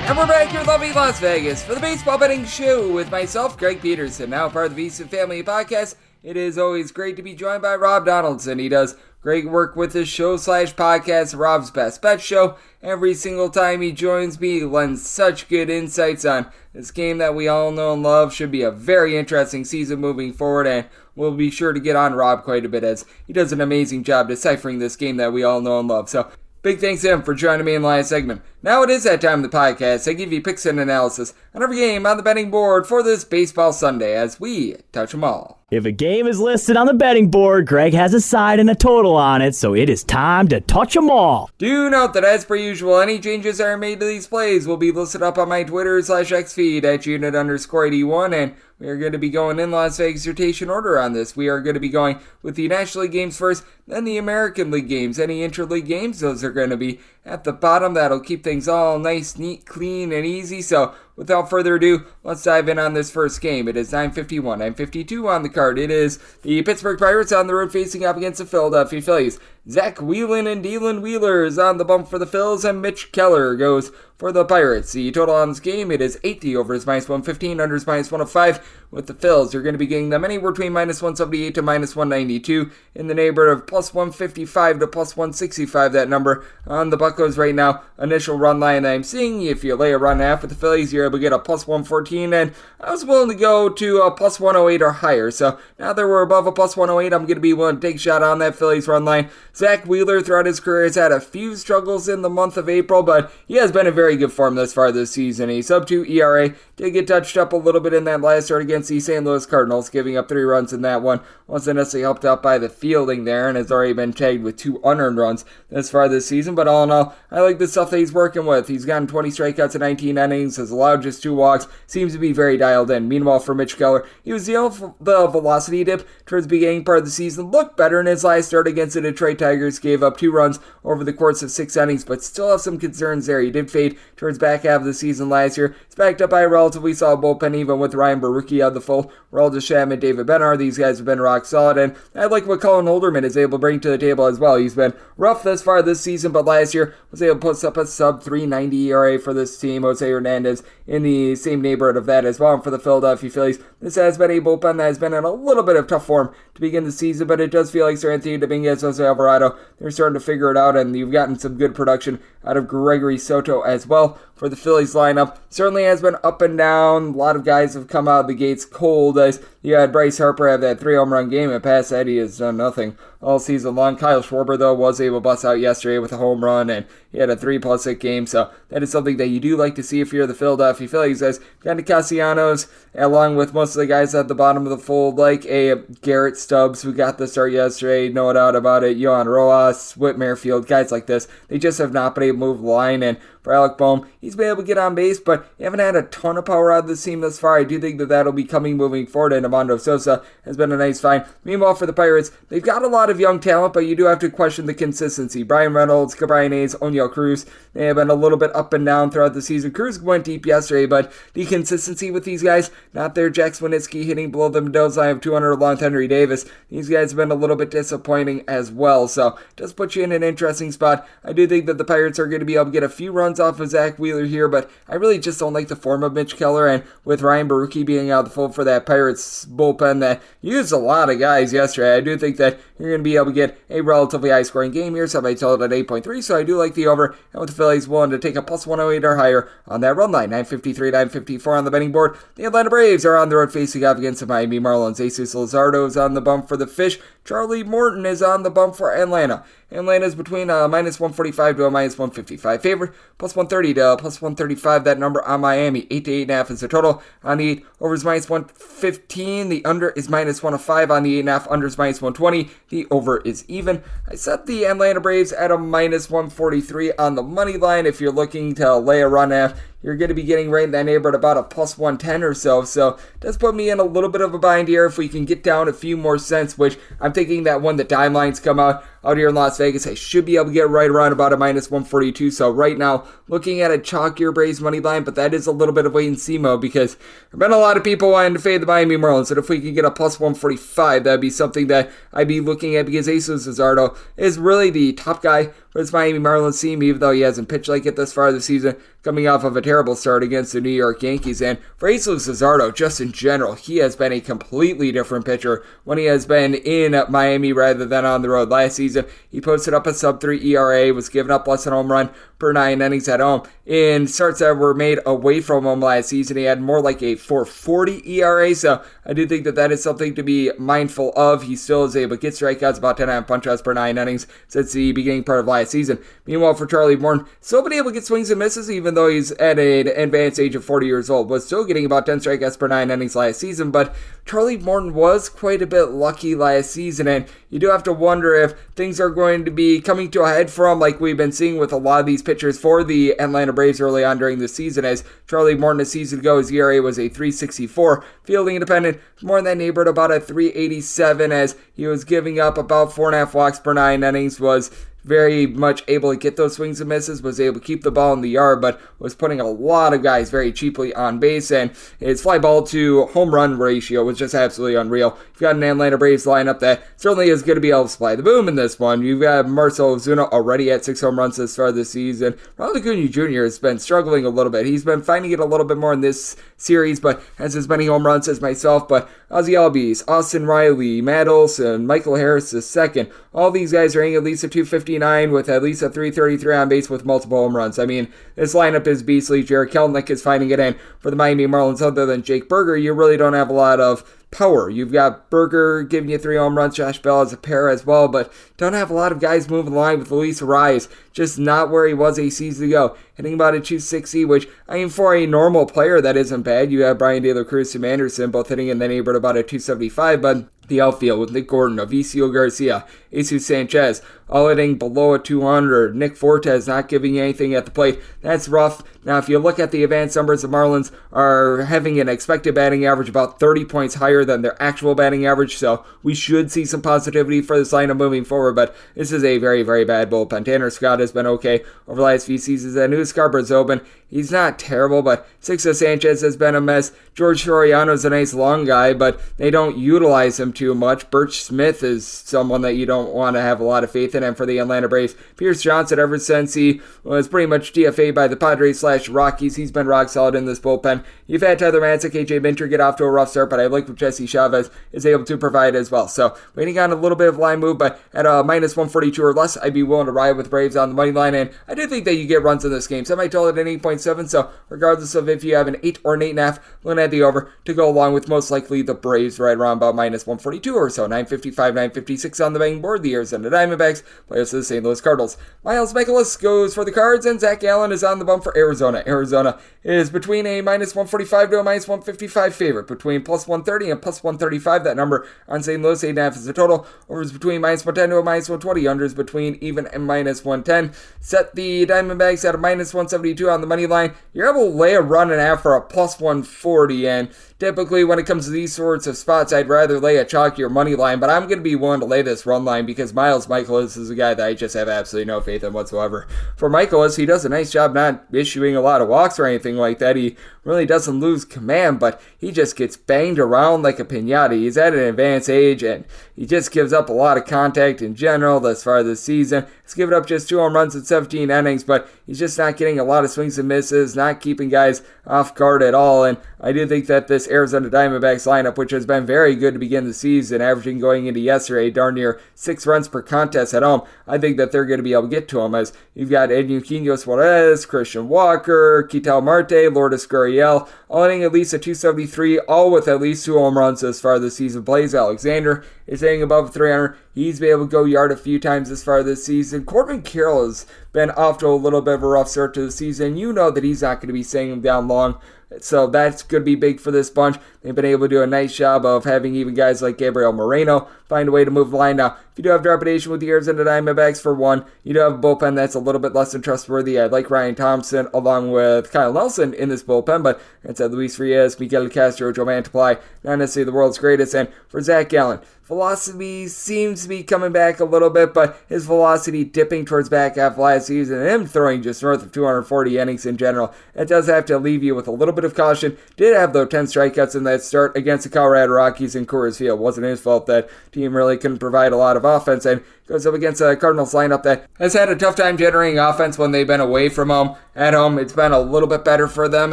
And we're back here in lovely Las Vegas for the Baseball Betting Show with myself, Greg Peterson, now part of the VC Family Podcast. It is always great to be joined by Rob Donaldson. He does great work with his show/podcast, Rob's Best Bet Show. Every single time he joins me, he lends such good insights on this game that we all know and love. Should be a very interesting season moving forward, and we'll be sure to get on Rob quite a bit as he does an amazing job deciphering this game that we all know and love. So big thanks to him for joining me in the last segment. Now it is that time of the podcast. I give you picks and analysis on every game on the betting board for this Baseball Sunday as we touch them all. If a game is listed on the betting board, Greg has a side and a total on it, so it is time to touch them all. Do note that as per usual, any changes that are made to these plays will be listed up on my Twitter/X feed at unit_81, and we are going to be going in Las Vegas rotation order on this. We are going to be going with the National League games first, then the American League games. Any interleague games, those are going to be at the bottom. That'll keep things all nice, neat, clean, and easy. So without further ado, let's dive in on this first game. It is 9:51, 9:52 on the card. It is the Pittsburgh Pirates on the road facing up against the Philadelphia Phillies. Zach Whelan and Dylan Wheeler is on the bump for the Phils, and Mitch Keller goes for the Pirates. The total on this game, it is 8. The over is -115, under is -105. With the Phils, you're going to be getting them anywhere between -178 to -192, in the neighborhood of +155 to +165, that number on the Buccos right now. Initial run line that I'm seeing, if you lay a run half with the Phillies, you're able to get a +114, and I was willing to go to a +108 or higher. So now that we're above a +108, I'm going to be willing to take a shot on that Phillies run line. Zach Wheeler throughout his career has had a few struggles in the month of April, but he has been in very good form thus far this season. A sub-2 ERA did get touched up a little bit in that last start against the St. Louis Cardinals, giving up 3 runs in that one. Wasn't necessarily helped out by the fielding there, and has already been tagged with 2 unearned runs thus far this season. But all in all, I like the stuff that he's working with. He's gotten 20 strikeouts in 19 innings, has allowed just 2 walks, seems to be very dialed in. Meanwhile, for Mitch Keller, he was the velocity dip towards the beginning part of the season. Looked better in his last start against the Detroit Tigers, gave up 2 runs over the course of 6 innings, but still have some concerns there. He did fade towards back half of the season last year. It's backed up by a relatively solid bullpen, even with Ryan Baruchi out of the full. Roldis Chapman, David Benhar, these guys have been rock solid, and I like what Colin Holderman is able to bring to the table as well. He's been rough thus far this season, but last year was able to put up a sub-390 ERA for this team. Jose Hernandez in the same neighborhood of that as well. And for the Philadelphia Phillies, this has been a bullpen that has been in a little bit of tough form to begin the season, but it does feel like Sir Anthony Dominguez, Jose Alvarado, Colorado. They're starting to figure it out, and you've gotten some good production out of Gregory Soto as well. For the Phillies lineup, certainly has been up and down. A lot of guys have come out of the gates cold. As you had Bryce Harper have that 3 home run game, and past that he has done nothing all season long. Kyle Schwarber, though, was able to bust out yesterday with a home run, and he had a 3+ hit game, so that is something that you do like to see if you're the Philadelphia Phillies. As Gandhi Castellanos, along with most of the guys at the bottom of the fold, like a Garrett Stubbs, who got the start yesterday, no doubt about it, Yohan Rojas, Whit Merrifield, guys like this, they just have not been able to move the line. And for Alec Boehm, he's been able to get on base, but you haven't had a ton of power out of the team thus far. I do think that that'll be coming moving forward, and Armando Sosa has been a nice find. Meanwhile, for the Pirates, they've got a lot of young talent, but you do have to question the consistency. Brian Reynolds, Cabrian Hayes, Oniel Cruz, they have been a little bit up and down throughout the season. Cruz went deep yesterday, but the consistency with these guys, not there. Jack Swinitsky hitting below the Mendoza line of 200 along Henry Davis. These guys have been a little bit disappointing as well, so it does put you in an interesting spot. I do think that the Pirates are going to be able to get a few runs off of Zach Wheeler here, but I really just don't like the form of Mitch Keller, and with Ryan Baruchi being out of the fold for that Pirates bullpen that used a lot of guys yesterday, I do think that you're going to be able to get a relatively high-scoring game here. Somebody told it at 8.3, so I do like the over, and with the Phillies willing to take a plus 108 or higher on that run line. 953, 954 on the betting board. The Atlanta Braves are on the road facing off against the Miami Marlins. Jesus Luzardo is on the bump for the Fish. Charlie Morton is on the bump for Atlanta. Atlanta's between a minus 145 to a minus 155 favorite, plus 130 to plus 135. That number on Miami, 8 to 8.5 is the total. On the over is minus 115. The under is minus 105. On the 8.5, under is minus 120. The over is even. I set the Atlanta Braves at a minus 143 on the money line. If you're looking to lay a run at, you're going to be getting right in that neighborhood about a plus 110 or so. So it does put me in a little bit of a bind here. If we can get down a few more cents, which I'm thinking that when the dime lines come out here in Las Vegas, I should be able to get right around about a minus 142. So right now, looking at a chalkier Braves money line, but that is a little bit of wait and see mode because there have been a lot of people wanting to fade the Miami Marlins. And if we can get a plus 145, that'd be something that I'd be looking at because Jesus Luzardo is really the top guy for this Miami Marlins team, even though he hasn't pitched like it this far this season, coming off of a terrible start against the New York Yankees. And for Jesus Luzardo, just in general, he has been a completely different pitcher when he has been in Miami rather than on the road. Last season, he posted up a sub-3 ERA, was giving up less than a home run per 9 innings at home. In starts that were made away from him last season, he had more like a 4.40 ERA, so I do think that that is something to be mindful of. He still is able to get strikeouts, about 10.5 punch-outs per 9 innings since the beginning part of last season. Meanwhile, for Charlie Morton, still been able to get swings and misses, even though he's at an advanced age of 40 years old. Was still getting about 10 strikeouts per 9 innings last season, but Charlie Morton was quite a bit lucky last season, and you do have to wonder if things are going to be coming to a head for him like we've been seeing with a lot of these pitchers for the Atlanta Braves early on during the season. As Charlie Morton a season ago, his ERA was a 3.64. Fielding independent, more in that neighborhood, about a 3.87, as he was giving up about 4.5 walks per 9 innings, was very much able to get those swings and misses, was able to keep the ball in the yard, but was putting a lot of guys very cheaply on base, and his fly ball to home run ratio was just absolutely unreal. You've got an Atlanta Braves lineup that certainly is going to be able to supply the boom in this one. You've got Marcell Ozuna already at 6 home runs this far this season. Ronald Acuna Jr. has been struggling a little bit. He's been finding it a little bit more in this series, but has as many home runs as myself. But Ozzie Albies, Austin Riley, Matt Olson, Michael Harris II, all these guys are hitting at least a 259 with at least a 333 on base with multiple home runs. I mean, this lineup is beastly. Jared Kelenic is finding it in. For the Miami Marlins, other than Jake Berger, you really don't have a lot of power. You've got Berger giving you 3 home runs, Josh Bell as a pair as well, but don't have a lot of guys moving the line with Luis Arias, just not where he was a season ago, hitting about a 260, which, I mean, for a normal player, that isn't bad. You have Brian De La Cruz, Tim Anderson, both hitting in the neighborhood about a 275, but the outfield with Nick Gordon, Avicio Garcia, Jesus Sanchez, all hitting below a 200. Nick Fortes not giving anything at the plate. That's rough. Now, if you look at the advanced numbers, the Marlins are having an expected batting average about 30 points higher than their actual batting average, so we should see some positivity for this lineup moving forward, but this is a very, very bad bullpen. Tanner Scott has been okay over the last few seasons, and News Scarborough's open. He's not terrible, but Sixto Sanchez has been a mess. George Soriano's a nice long guy, but they don't utilize him too much. Birch Smith is someone that you don't want to have a lot of faith in, and for the Atlanta Braves, Pierce Johnson, ever since he was pretty much DFA'd by the Padres / Rockies, he's been rock solid in this bullpen. You've had Tyler Matzik, AJ Minter get off to a rough start, but I like what Jesse Jesse Chavez is able to provide as well. So waiting on a little bit of line move, but at a minus 142 or less, I'd be willing to ride with Braves on the money line, and I do think that you get runs in this game. Semi-total at an 8.7, so regardless of if you have an 8 or an 8.5, looking at the over to go along with most likely the Braves right around about minus 142 or so. 955, 956 on the betting board. The Arizona Diamondbacks play us to the St. Louis Cardinals. Miles Mikolas goes for the Cards, and Zach Allen is on the bump for Arizona. Arizona is between a minus 145 to a minus 155 favorite, between plus 130 and plus 135. That number on St. Louis, 8.5 is the total. Over is between minus 110 to a minus 120. Unders between even and minus 110. Set the Diamondbacks at a minus 172 on the money line. You're able to lay a run and a half for a plus 140, and typically when it comes to these sorts of spots, I'd rather lay a chalkier money line, but I'm going to be willing to lay this run line because Miles Mikolas is a guy that I just have absolutely no faith in whatsoever. For Mikolas, he does a nice job not issuing a lot of walks or anything like that. He really doesn't lose command, but he just gets banged around like a piñata. He's at an advanced age, and he just gives up a lot of contact in general thus far this season. He's given up just 2 home runs in 17 innings, but he's just not getting a lot of swings and misses, not keeping guys off guard at all, and I do think that this Arizona Diamondbacks lineup, which has been very good to begin the season, averaging going into yesterday darn near 6 runs per contest at home, I think that they're going to be able to get to him, as you've got Eugenio Suarez, Christian Walker, Ketel Marte, Lourdes Gurriel, all hitting at least a 273, all with at least 2 home runs as far this season. Blaze Alexander is hitting above 300. He's been able to go yard a few times as far this season. Corbin Carroll has been off to a little bit of a rough start to the season. You know that he's not going to be staying him down long, so that's going to be big for this bunch. They've been able to do a nice job of having even guys like Gabriel Moreno find a way to move the line. Now, if you do have trepidation with the Arizona Diamondbacks, for one, you do have a bullpen that's a little bit less than trustworthy. I like Ryan Thompson along with Kyle Nelson in this bullpen, but it's Luis Rios, Miguel Castro, Joe Mantiply, not necessarily the world's greatest. And for Zach Allen, velocity seems to be coming back a little bit, but his velocity dipping towards back half last season and him throwing just north of 240 innings in general, it does have to leave you with a little bit of caution. Did have, though, 10 strikeouts in that start against the Colorado Rockies in Coors Field. Wasn't his fault. That team really couldn't provide a lot of offense, and goes up against a Cardinals lineup that has had a tough time generating offense when they've been away from home. At home, it's been a little bit better for them,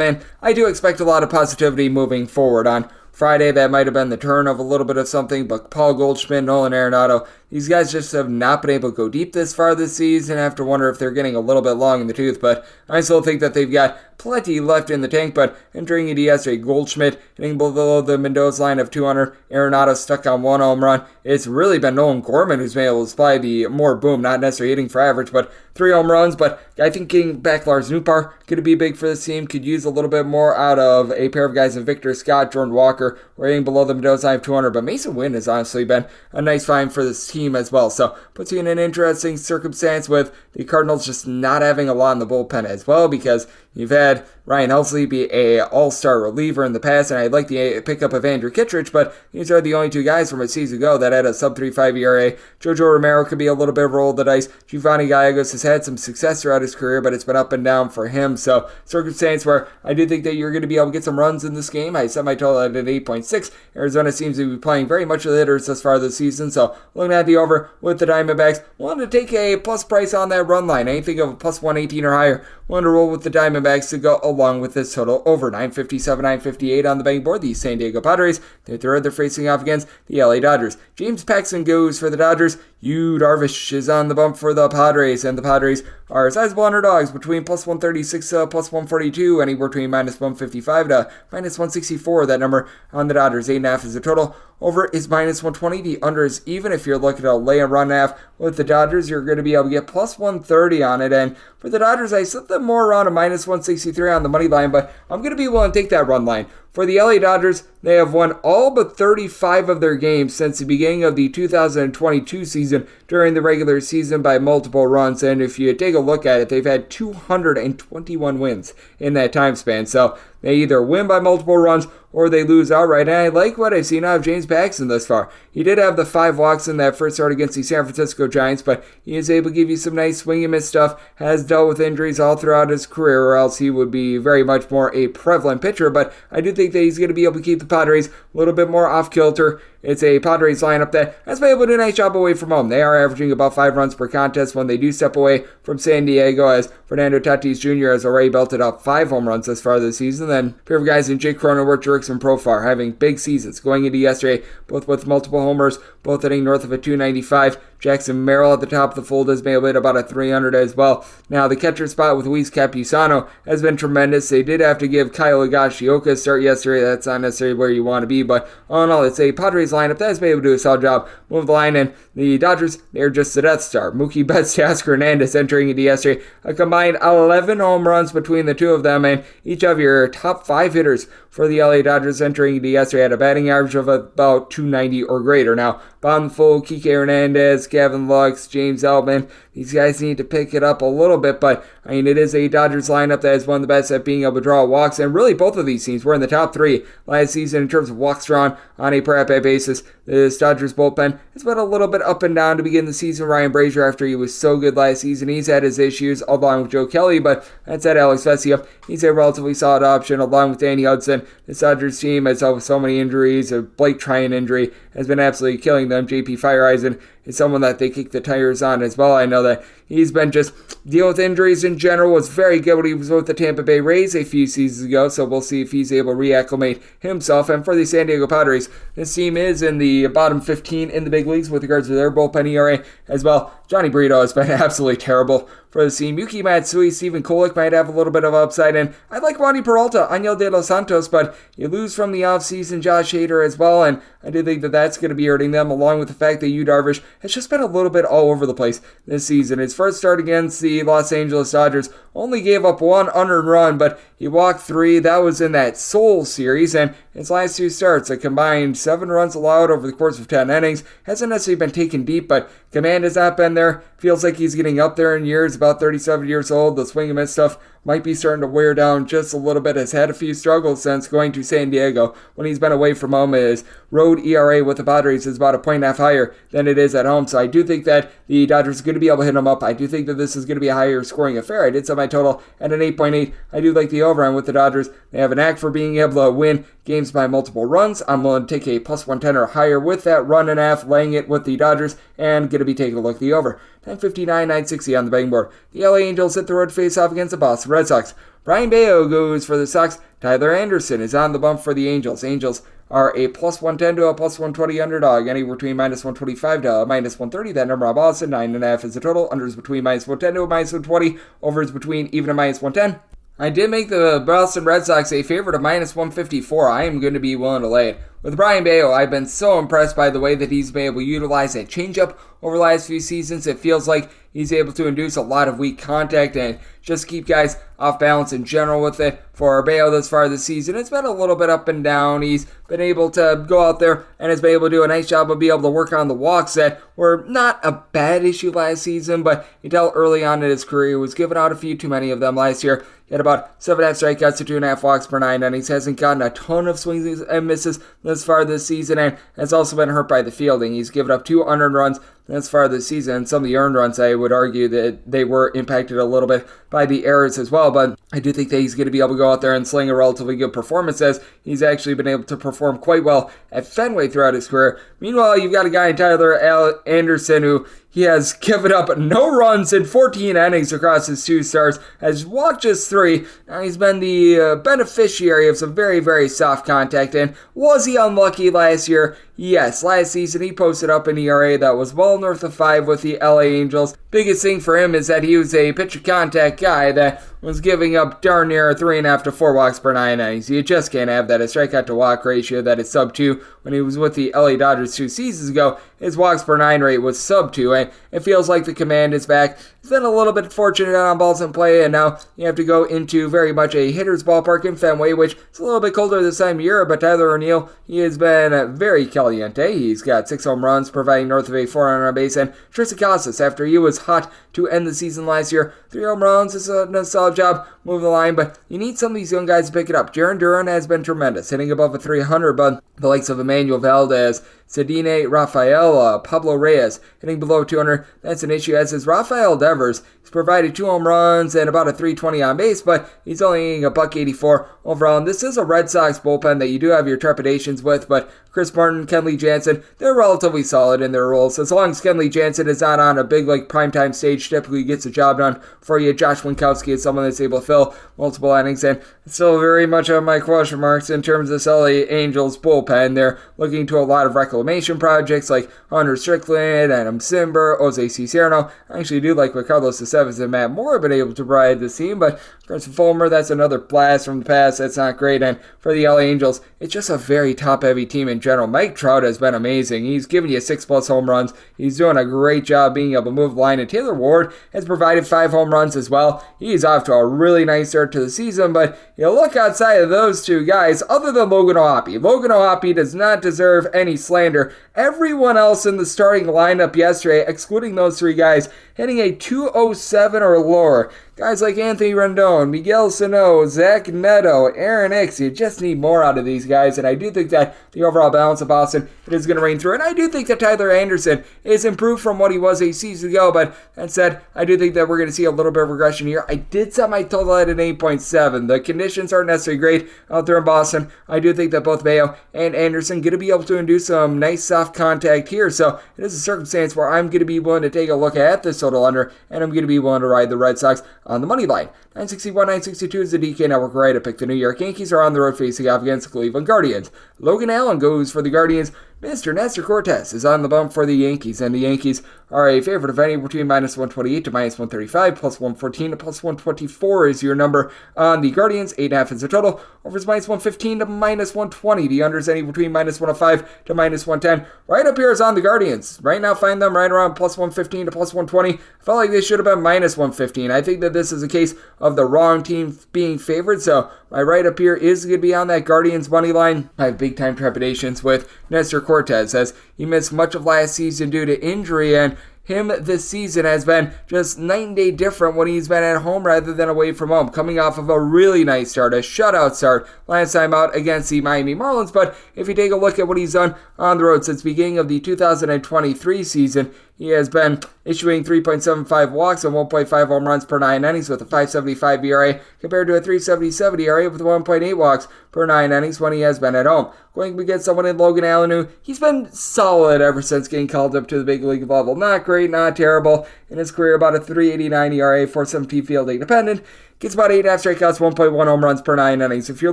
and I do expect a lot of positivity moving forward. On Friday, that might have been the turn of a little bit of something, but Paul Goldschmidt, Nolan Arenado, these guys just have not been able to go deep this far this season. I have to wonder if they're getting a little bit long in the tooth, but I still think that they've got plenty left in the tank. But entering into yesterday, Goldschmidt hitting below the Mendoza line of 200, Arenado stuck on 1 home run. It's really been Nolan Gorman who's been able to supply the more boom, not necessarily hitting for average, but 3 home runs. But I think getting back Lars Nootbaar going to be big for this team. Could use a little bit more out of a pair of guys in Victor Scott, Jordan Walker, we're hitting below the Mendoza line of 200, but Mason Wynn has honestly been a nice find for this team as well. So puts you in an interesting circumstance with the Cardinals just not having a lot in the bullpen as well, because you've had Ryan Helsley be a all-star reliever in the past, and I'd like the pickup of Andrew Kittredge, but these are the only 2 guys from a season ago that had a sub-3.5 ERA. Jojo Romero could be a little bit of a roll of the dice. Giovanni Gallegos has had some success throughout his career, but it's been up and down for him. So circumstance where I do think that you're going to be able to get some runs in this game. I set my total at an 8.6. Arizona seems to be playing very much of the hitters thus far this season, so looking at the over with the Diamondbacks, wanted to take a plus price on that run line. Anything of a plus 118 or higher, wanted to roll with the Diamondbacks to go along with this total over. 957, 958 on the betting board. The San Diego Padres, they're facing off against the LA Dodgers. James Paxton goes for the Dodgers. Yu Darvish is on the bump for the Padres, and the Padres are sizable underdogs between plus 136 to plus 142, anywhere between minus 155 to minus 164. That number on the Dodgers, 8.5 is the total. Over is minus 120. The under is even. If you're looking to lay a run half with the Dodgers, you're going to be able to get plus 130 on it. And for the Dodgers, I set them more around a minus 163 on the money line, but I'm going to be willing to take that run line. For the LA Dodgers, they have won all but 35 of their games since the beginning of the 2022 season during the regular season by multiple runs. And if you take a look at it, they've had 221 wins in that time span. So they either win by multiple runs or they lose outright. And I like what I've seen out of James Paxton thus far. He did have the 5 walks in that first start against the San Francisco Giants, but he is able to give you some nice swing and miss stuff, has dealt with injuries all throughout his career, or else he would be very much more a prevalent pitcher. But I do think that he's going to be able to keep the Padres a little bit more off kilter it's a Padres lineup that has been able to do a nice job away from home. They are averaging about 5 runs per contest when they do step away from San Diego, as Fernando Tatis Jr. has already belted up 5 home runs thus far this season. Then a pair of guys in Jake Cronenworth, Jurickson Profar having big seasons going into yesterday, both with multiple homers, both hitting north of a 295. Jackson Merrill at the top of the fold has been able to hit about a 300 as well. Now, the catcher spot with Luis Campusano has been tremendous. They did have to give Kyle Higashioka a start yesterday. That's not necessarily where you want to be, but all in all, it's a Padres lineup that has been able to do a solid job. Move the line, and the Dodgers, they're just the Death Star. Mookie Betts, Teoscar Hernandez entering into yesterday. A combined 11 home runs between the two of them, and each of your top 5 hitters for the LA Dodgers entering into yesterday had a batting average of about 290 or greater. Now, bottom full, Kike Hernandez, Gavin Lux, James Outman, these guys need to pick it up a little bit, but I mean, it is a Dodgers lineup that is one of the best at being able to draw walks, and really both of these teams were in the top 3 last season in terms of walks drawn on a per at-bat basis. This Dodgers bullpen has been a little bit up and down to begin the season. Ryan Brazier, after he was so good last season, he's had his issues along with Joe Kelly, but that's at Alex Vesia. He's a relatively solid option along with Danny Hudson. This Dodgers team has had so many injuries. A Blake Tryon injury has been absolutely killing them. JP Fireeisen is someone that they kick the tires on as well. I know that he's been just dealing with injuries in general. Was very good when he was with the Tampa Bay Rays a few seasons ago, so we'll see if he's able to reacclimate himself. And for the San Diego Padres, this team is in the bottom 15 in the big leagues with regards to their bullpen ERA as well. Johnny Brito has been absolutely terrible for the team. Yuki Matsui, Stephen Kolek might have a little bit of upside, and I like Wandy Peralta, Angel De Los Santos, but you lose from the offseason Josh Hader as well, and I do think that that's going to be hurting them, along with the fact that Yu Darvish has just been a little bit all over the place this season. His first start against the Los Angeles Dodgers only gave up 1 unearned run, but he walked 3. That was in that Seoul series, and his last 2 starts, a combined 7 runs allowed over the course of 10 innings. Hasn't necessarily been taken deep, but command has not been there. Feels like he's getting up there in years, about 37 years old. The swing and miss stuff might be starting to wear down just a little bit. Has had a few struggles since going to San Diego. When he's been away from home, his road ERA with the Padres is about 1.5 higher than it is at home. So I do think that the Dodgers are going to be able to hit him up. I do think that this is going to be a higher scoring affair. I did set my total at an 8.8. I do like the over on with the Dodgers. They have an knack for being able to win games by multiple runs. I'm willing to take a plus 110 or higher with that run and a half, laying it with the Dodgers, and going to be taking a look at the over. 1059, 960 on the betting board. The LA Angels hit the road face off against the Boston Red Sox. Brian Bayo goes for the Sox. Tyler Anderson is on the bump for the Angels. Angels are a plus 110 to a plus 120 underdog, anywhere between minus 125 to a minus 130. That number on Boston, 9.5 is the total. Unders between minus 110 to a minus 120. Overs between even a minus 110. I did make the Boston Red Sox a favorite of minus 154. I am going to be willing to lay it. With Brian Bayo, I've been so impressed by the way that he's been able to utilize that changeup over the last few seasons. It feels like he's able to induce a lot of weak contact and just keep guys off balance in general with it. For Bayo thus far this season, it's been a little bit up and down. He's been able to go out there and has been able to do a nice job of being able to work on the walks that were not a bad issue last season, but you tell early on in his career he was giving out a few too many of them last year. He had about 7.5 strikeouts to 2.5 walks per 9 innings. Hasn't gotten a ton of swings and misses thus far this season, and has also been hurt by the fielding. He's given up 2 unearned runs thus far this season, and some of the earned runs, I would argue that they were impacted a little bit by the errors as well, but I do think that he's going to be able to go out there and sling a relatively good performance, as he's actually been able to perform quite well at Fenway throughout his career. Meanwhile, you've got a guy in Tyler Anderson who he has given up no runs in 14 innings across his 2 starts, has walked just 3. Now he's been the beneficiary of some very, very soft contact, and was he unlucky last year? Yes, last season he posted up an ERA that was well north of 5 with the LA Angels. Biggest thing for him is that he was a pitcher contact guy that was giving up darn near 3.5 to 4 walks per 9 innings. You just can't have that. A strikeout to walk ratio that is sub 2. When he was with the LA Dodgers 2 seasons ago, his walks per 9 rate was sub 2, and it feels like the command is back. He's been a little bit fortunate on balls in play, and now you have to go into very much a hitter's ballpark in Fenway, which is a little bit colder this time of year, but Tyler O'Neill, he has been very caliente. He's got 6 home runs, providing north of a 400 on base, and Tristan Casas, after he was hot to end the season last year, 3 home runs is a solid job moving the line, but you need some of these young guys to pick it up. Jaron Duran has been tremendous, hitting above a 300, but the likes of Emmanuel Valdez, Cedine Rafaela, Pablo Reyes hitting below 200. That's an issue, as is Rafael Devers. He's provided 2 home runs and about a 320 on base, but he's only hitting a $184 overall. And this is a Red Sox bullpen that you do have your trepidations with, but Chris Martin, Kenley Jansen, they're relatively solid in their roles. As long as Kenley Jansen is not on a big primetime stage, typically gets the job done for you. Josh Winkowski is someone that's able to fill multiple innings, and still very much on my question marks in terms of this LA Angels bullpen. They're looking to a lot of reclamation projects like Hunter Strickland, Adam Simber, Jose Cicierno. I actually do like what Carlos Estevez and Matt Moore have been able to provide this team, but Chris Fulmer, that's another blast from the past. That's not great. And for the LA Angels, it's just a very top-heavy team in general. Mike Trout has been amazing. He's given you 6+ home runs. He's doing a great job being able to move the line. And Taylor Ward has provided 5 home runs as well. He's off to a really nice start to the season, but you look outside of those two guys, other than Logan O'Hoppe. Logan O'Hoppe does not deserve any slander. Everyone else in the starting lineup yesterday, excluding those 3 guys, hitting a 207 or lower. Guys like Anthony Rendon, Miguel Sano, Zach Neto, Aaron Hicks, you just need more out of these guys, and I do think that the overall balance of Boston is going to reign through. And I do think that Tyler Anderson is improved from what he was a season ago, but that said, I do think that we're going to see a little bit of regression here. I did set my total at an 8.7. The conditions aren't necessarily great out there in Boston. I do think that both Mayo and Anderson going to be able to induce some nice soft contact here, so it is a circumstance where I'm going to be willing to take a look at this total under, and I'm going to be willing to ride the Red Sox on the money line. 961, 962 is the DK Network right to pick. The New York Yankees are on the road facing off against the Cleveland Guardians. Logan Allen goes for the Guardians. Mr. Nestor Cortez is on the bump for the Yankees, and the Yankees are a favorite of any between -128 to -135, +114 to +124 is your number on the Guardians. 8.5 is the total. Over is -115 to -120. The under is any between -105 to -110. Right up here is on the Guardians. Right now, find them right around +115 to +120. I felt like they should have been -115. I think that this is a case of the wrong team being favored, so my right up here is going to be on that Guardians money line. I have big time trepidations with Nestor Cortez, as he missed much of last season due to injury, and him this season has been just night and day different when he's been at home rather than away from home, coming off of a really nice start, a shutout start last time out against the Miami Marlins. But if you take a look at what he's done on the road since the beginning of the 2023 season, he has been issuing 3.75 walks and 1.5 home runs per 9 innings with a 5.75 ERA compared to a 3.77 ERA with 1.8 walks per 9 innings when he has been at home. Going against someone in Logan Allen who he's been solid ever since getting called up to the big league level. Not great, not terrible. In his career, about a 3.89 ERA, 4.17 fielding dependent. Gets about 8.5 strikeouts, 1.1 home runs per 9 innings. If you're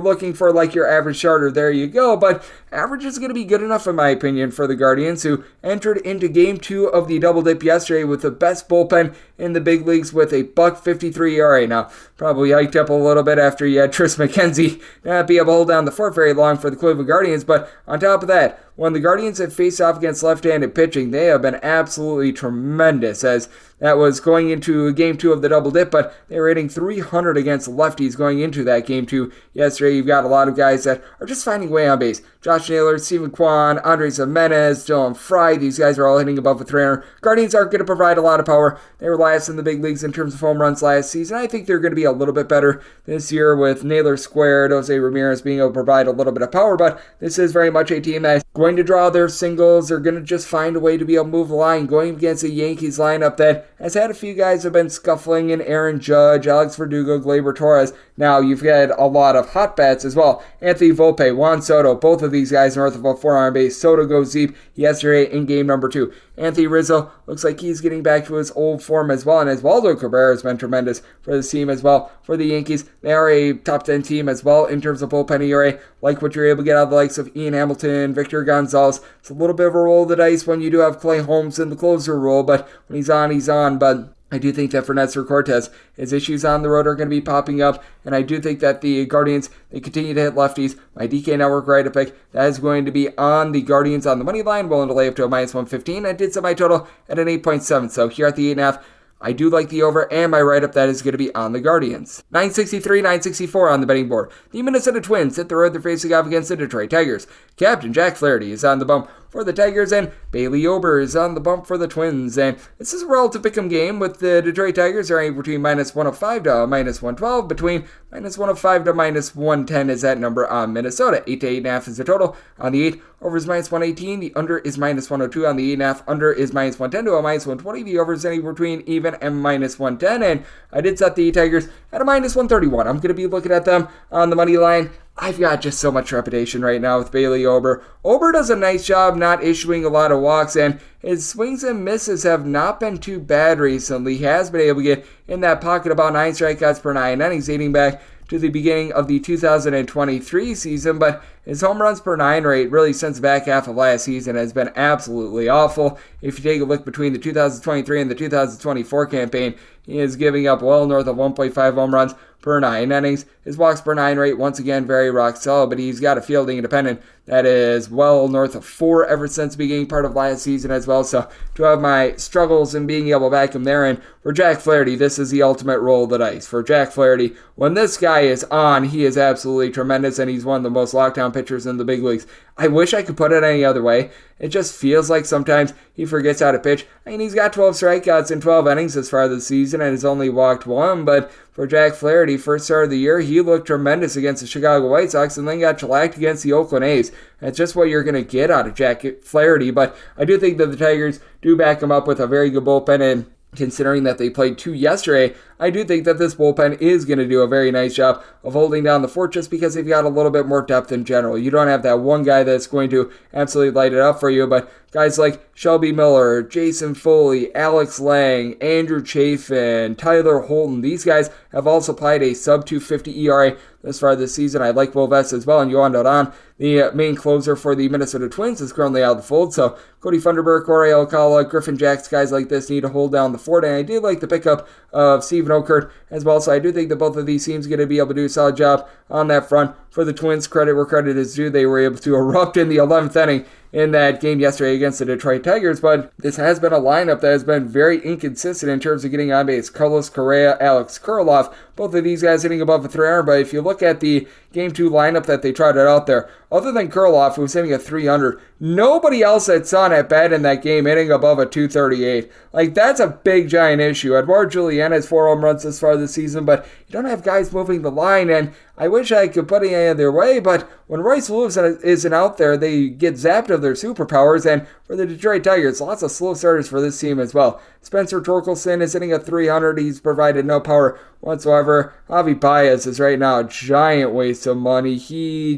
looking for like your average starter, there you go. But average is going to be good enough in my opinion for the Guardians, who entered into Game 2 of the double dip yesterday with the best bullpen in the big leagues with a $1.53 ERA. Now, probably hiked up a little bit after you had Tris McKenzie not be able to hold down the fort very long for the Cleveland Guardians. But on top of that, when the Guardians have faced off against left-handed pitching, they have been absolutely tremendous, as that was going into Game 2 of the double dip, but they were hitting 300 against lefties going into that Game 2 yesterday. You've got a lot of guys that are just finding way on base. Josh Naylor, Steven Kwan, Andres Jimenez, Dylan Fry, these guys are all hitting above a 300. Guardians aren't going to provide a lot of power. They were last in the big leagues in terms of home runs last season. I think they're going to be a little bit better this year with Naylor squared, Jose Ramirez being able to provide a little bit of power, but this is very much a team that's going to draw their singles. They're going to just find a way to be able to move the line, going against a Yankees lineup that has had a few guys have been scuffling in Aaron Judge, Alex Verdugo, Gleyber Torres. Now you've had a lot of hot bats as well. Anthony Volpe, Juan Soto, both of these guys north of a 4-arm base. Soto goes deep yesterday in Game number 2. Anthony Rizzo looks like he's getting back to his old form as well, and Oswaldo Cabrera has been tremendous for this team as well. For the Yankees, they are a top 10 team as well in terms of bullpen ERA, like what you're able to get out of the likes of Ian Hamilton, Victor Gonzalez. It's a little bit of a roll of the dice when you do have Clay Holmes in the closer role, but when he's on, he's on. But I do think that for Nestor Cortez, his issues on the road are going to be popping up, and I do think that the Guardians, they continue to hit lefties. My DK Network right to pick, that is going to be on the Guardians on the money line, willing to lay up to a -115. I did set my total at an 8.7, so here at the 8.5, I do like the over, and my write-up that is going to be on the Guardians. 963, 964 on the betting board. The Minnesota Twins hit the road they're facing off against the Detroit Tigers. Captain Jack Flaherty is on the bump for the Tigers, and Bailey Ober is on the bump for the Twins. And this is a relative pick'em game with the Detroit Tigers are between minus 105 to minus 112. Between minus 105 to minus 110 is that number on Minnesota. 8 to 8.5 is the total on the 8. Over is minus 118. The under is minus 102 on the 8.5. Under is minus 110 to a minus 120. The over is anywhere between even and minus 110. And I did set the Tigers at a minus 131. I'm going to be looking at them on the money line. I've got just so much trepidation right now with Bailey Ober. Ober does a nice job not issuing a lot of walks, and his swings and misses have not been too bad recently. He has been able to get in that pocket about 9 strikeouts per 9 innings, dating back to the beginning of the 2023 season, but his home runs per 9 rate really since the back half of last season has been absolutely awful. If you take a look between the 2023 and the 2024 campaign, he is giving up well north of 1.5 home runs per 9 innings. His walks per 9 rate, once again, very rock solid, but he's got a fielding independent that is well north of 4 ever since beginning part of last season as well. So to have my struggles in being able to back him there, and for Jack Flaherty, this is the ultimate roll of the dice. For Jack Flaherty, when this guy is on, he is absolutely tremendous, and he's one of the most lockdown pitchers in the big leagues. I wish I could put it any other way. It just feels like sometimes he forgets how to pitch. I mean, he's got 12 strikeouts in 12 innings as far as the season and has only walked 1, but for Jack Flaherty, first start of the year, he looked tremendous against the Chicago White Sox and then got shellacked against the Oakland A's. That's just what you're going to get out of Jack Flaherty, but I do think that the Tigers do back him up with a very good bullpen, and considering that they played 2 yesterday, I do think that this bullpen is going to do a very nice job of holding down the fort just because they've got a little bit more depth in general. You don't have that one guy that's going to absolutely light it up for you, but guys like Shelby Miller, Jason Foley, Alex Lang, Andrew Chafin, Tyler Holton, these guys have all supplied a sub-250 ERA this far this season. I like Will Vest as well, and Yohan Duran, the main closer for the Minnesota Twins, is currently out of the fold, so Cody Funderburk, Corey Alcala, Griffin Jacks, guys like this need to hold down the fort, and I do like the pickup of Stephen Okert as well, so I do think that both of these teams are going to be able to do a solid job on that front. For the Twins, credit where credit is due, they were able to erupt in the 11th inning in that game yesterday against the Detroit Tigers, but this has been a lineup that has been very inconsistent in terms of getting on base. Carlos Correa, Alex Kirilloff, both of these guys hitting above a 300, but if you look at the Game 2 lineup that they trotted out there, other than Kirilloff, who was hitting a 300, nobody else that saw at bat in that game hitting above a 238. Like, that's a big, giant issue. Edouard Julien has 4 home runs this far this season, but you don't have guys moving the line, and I wish I could put it any other way, but when Royce Lewis isn't out there, they get zapped of their superpowers, and for the Detroit Tigers, lots of slow starters for this team as well. Spencer Torkelson is hitting a 300. He's provided no power whatsoever. Javi Baez is right now a giant waste of money.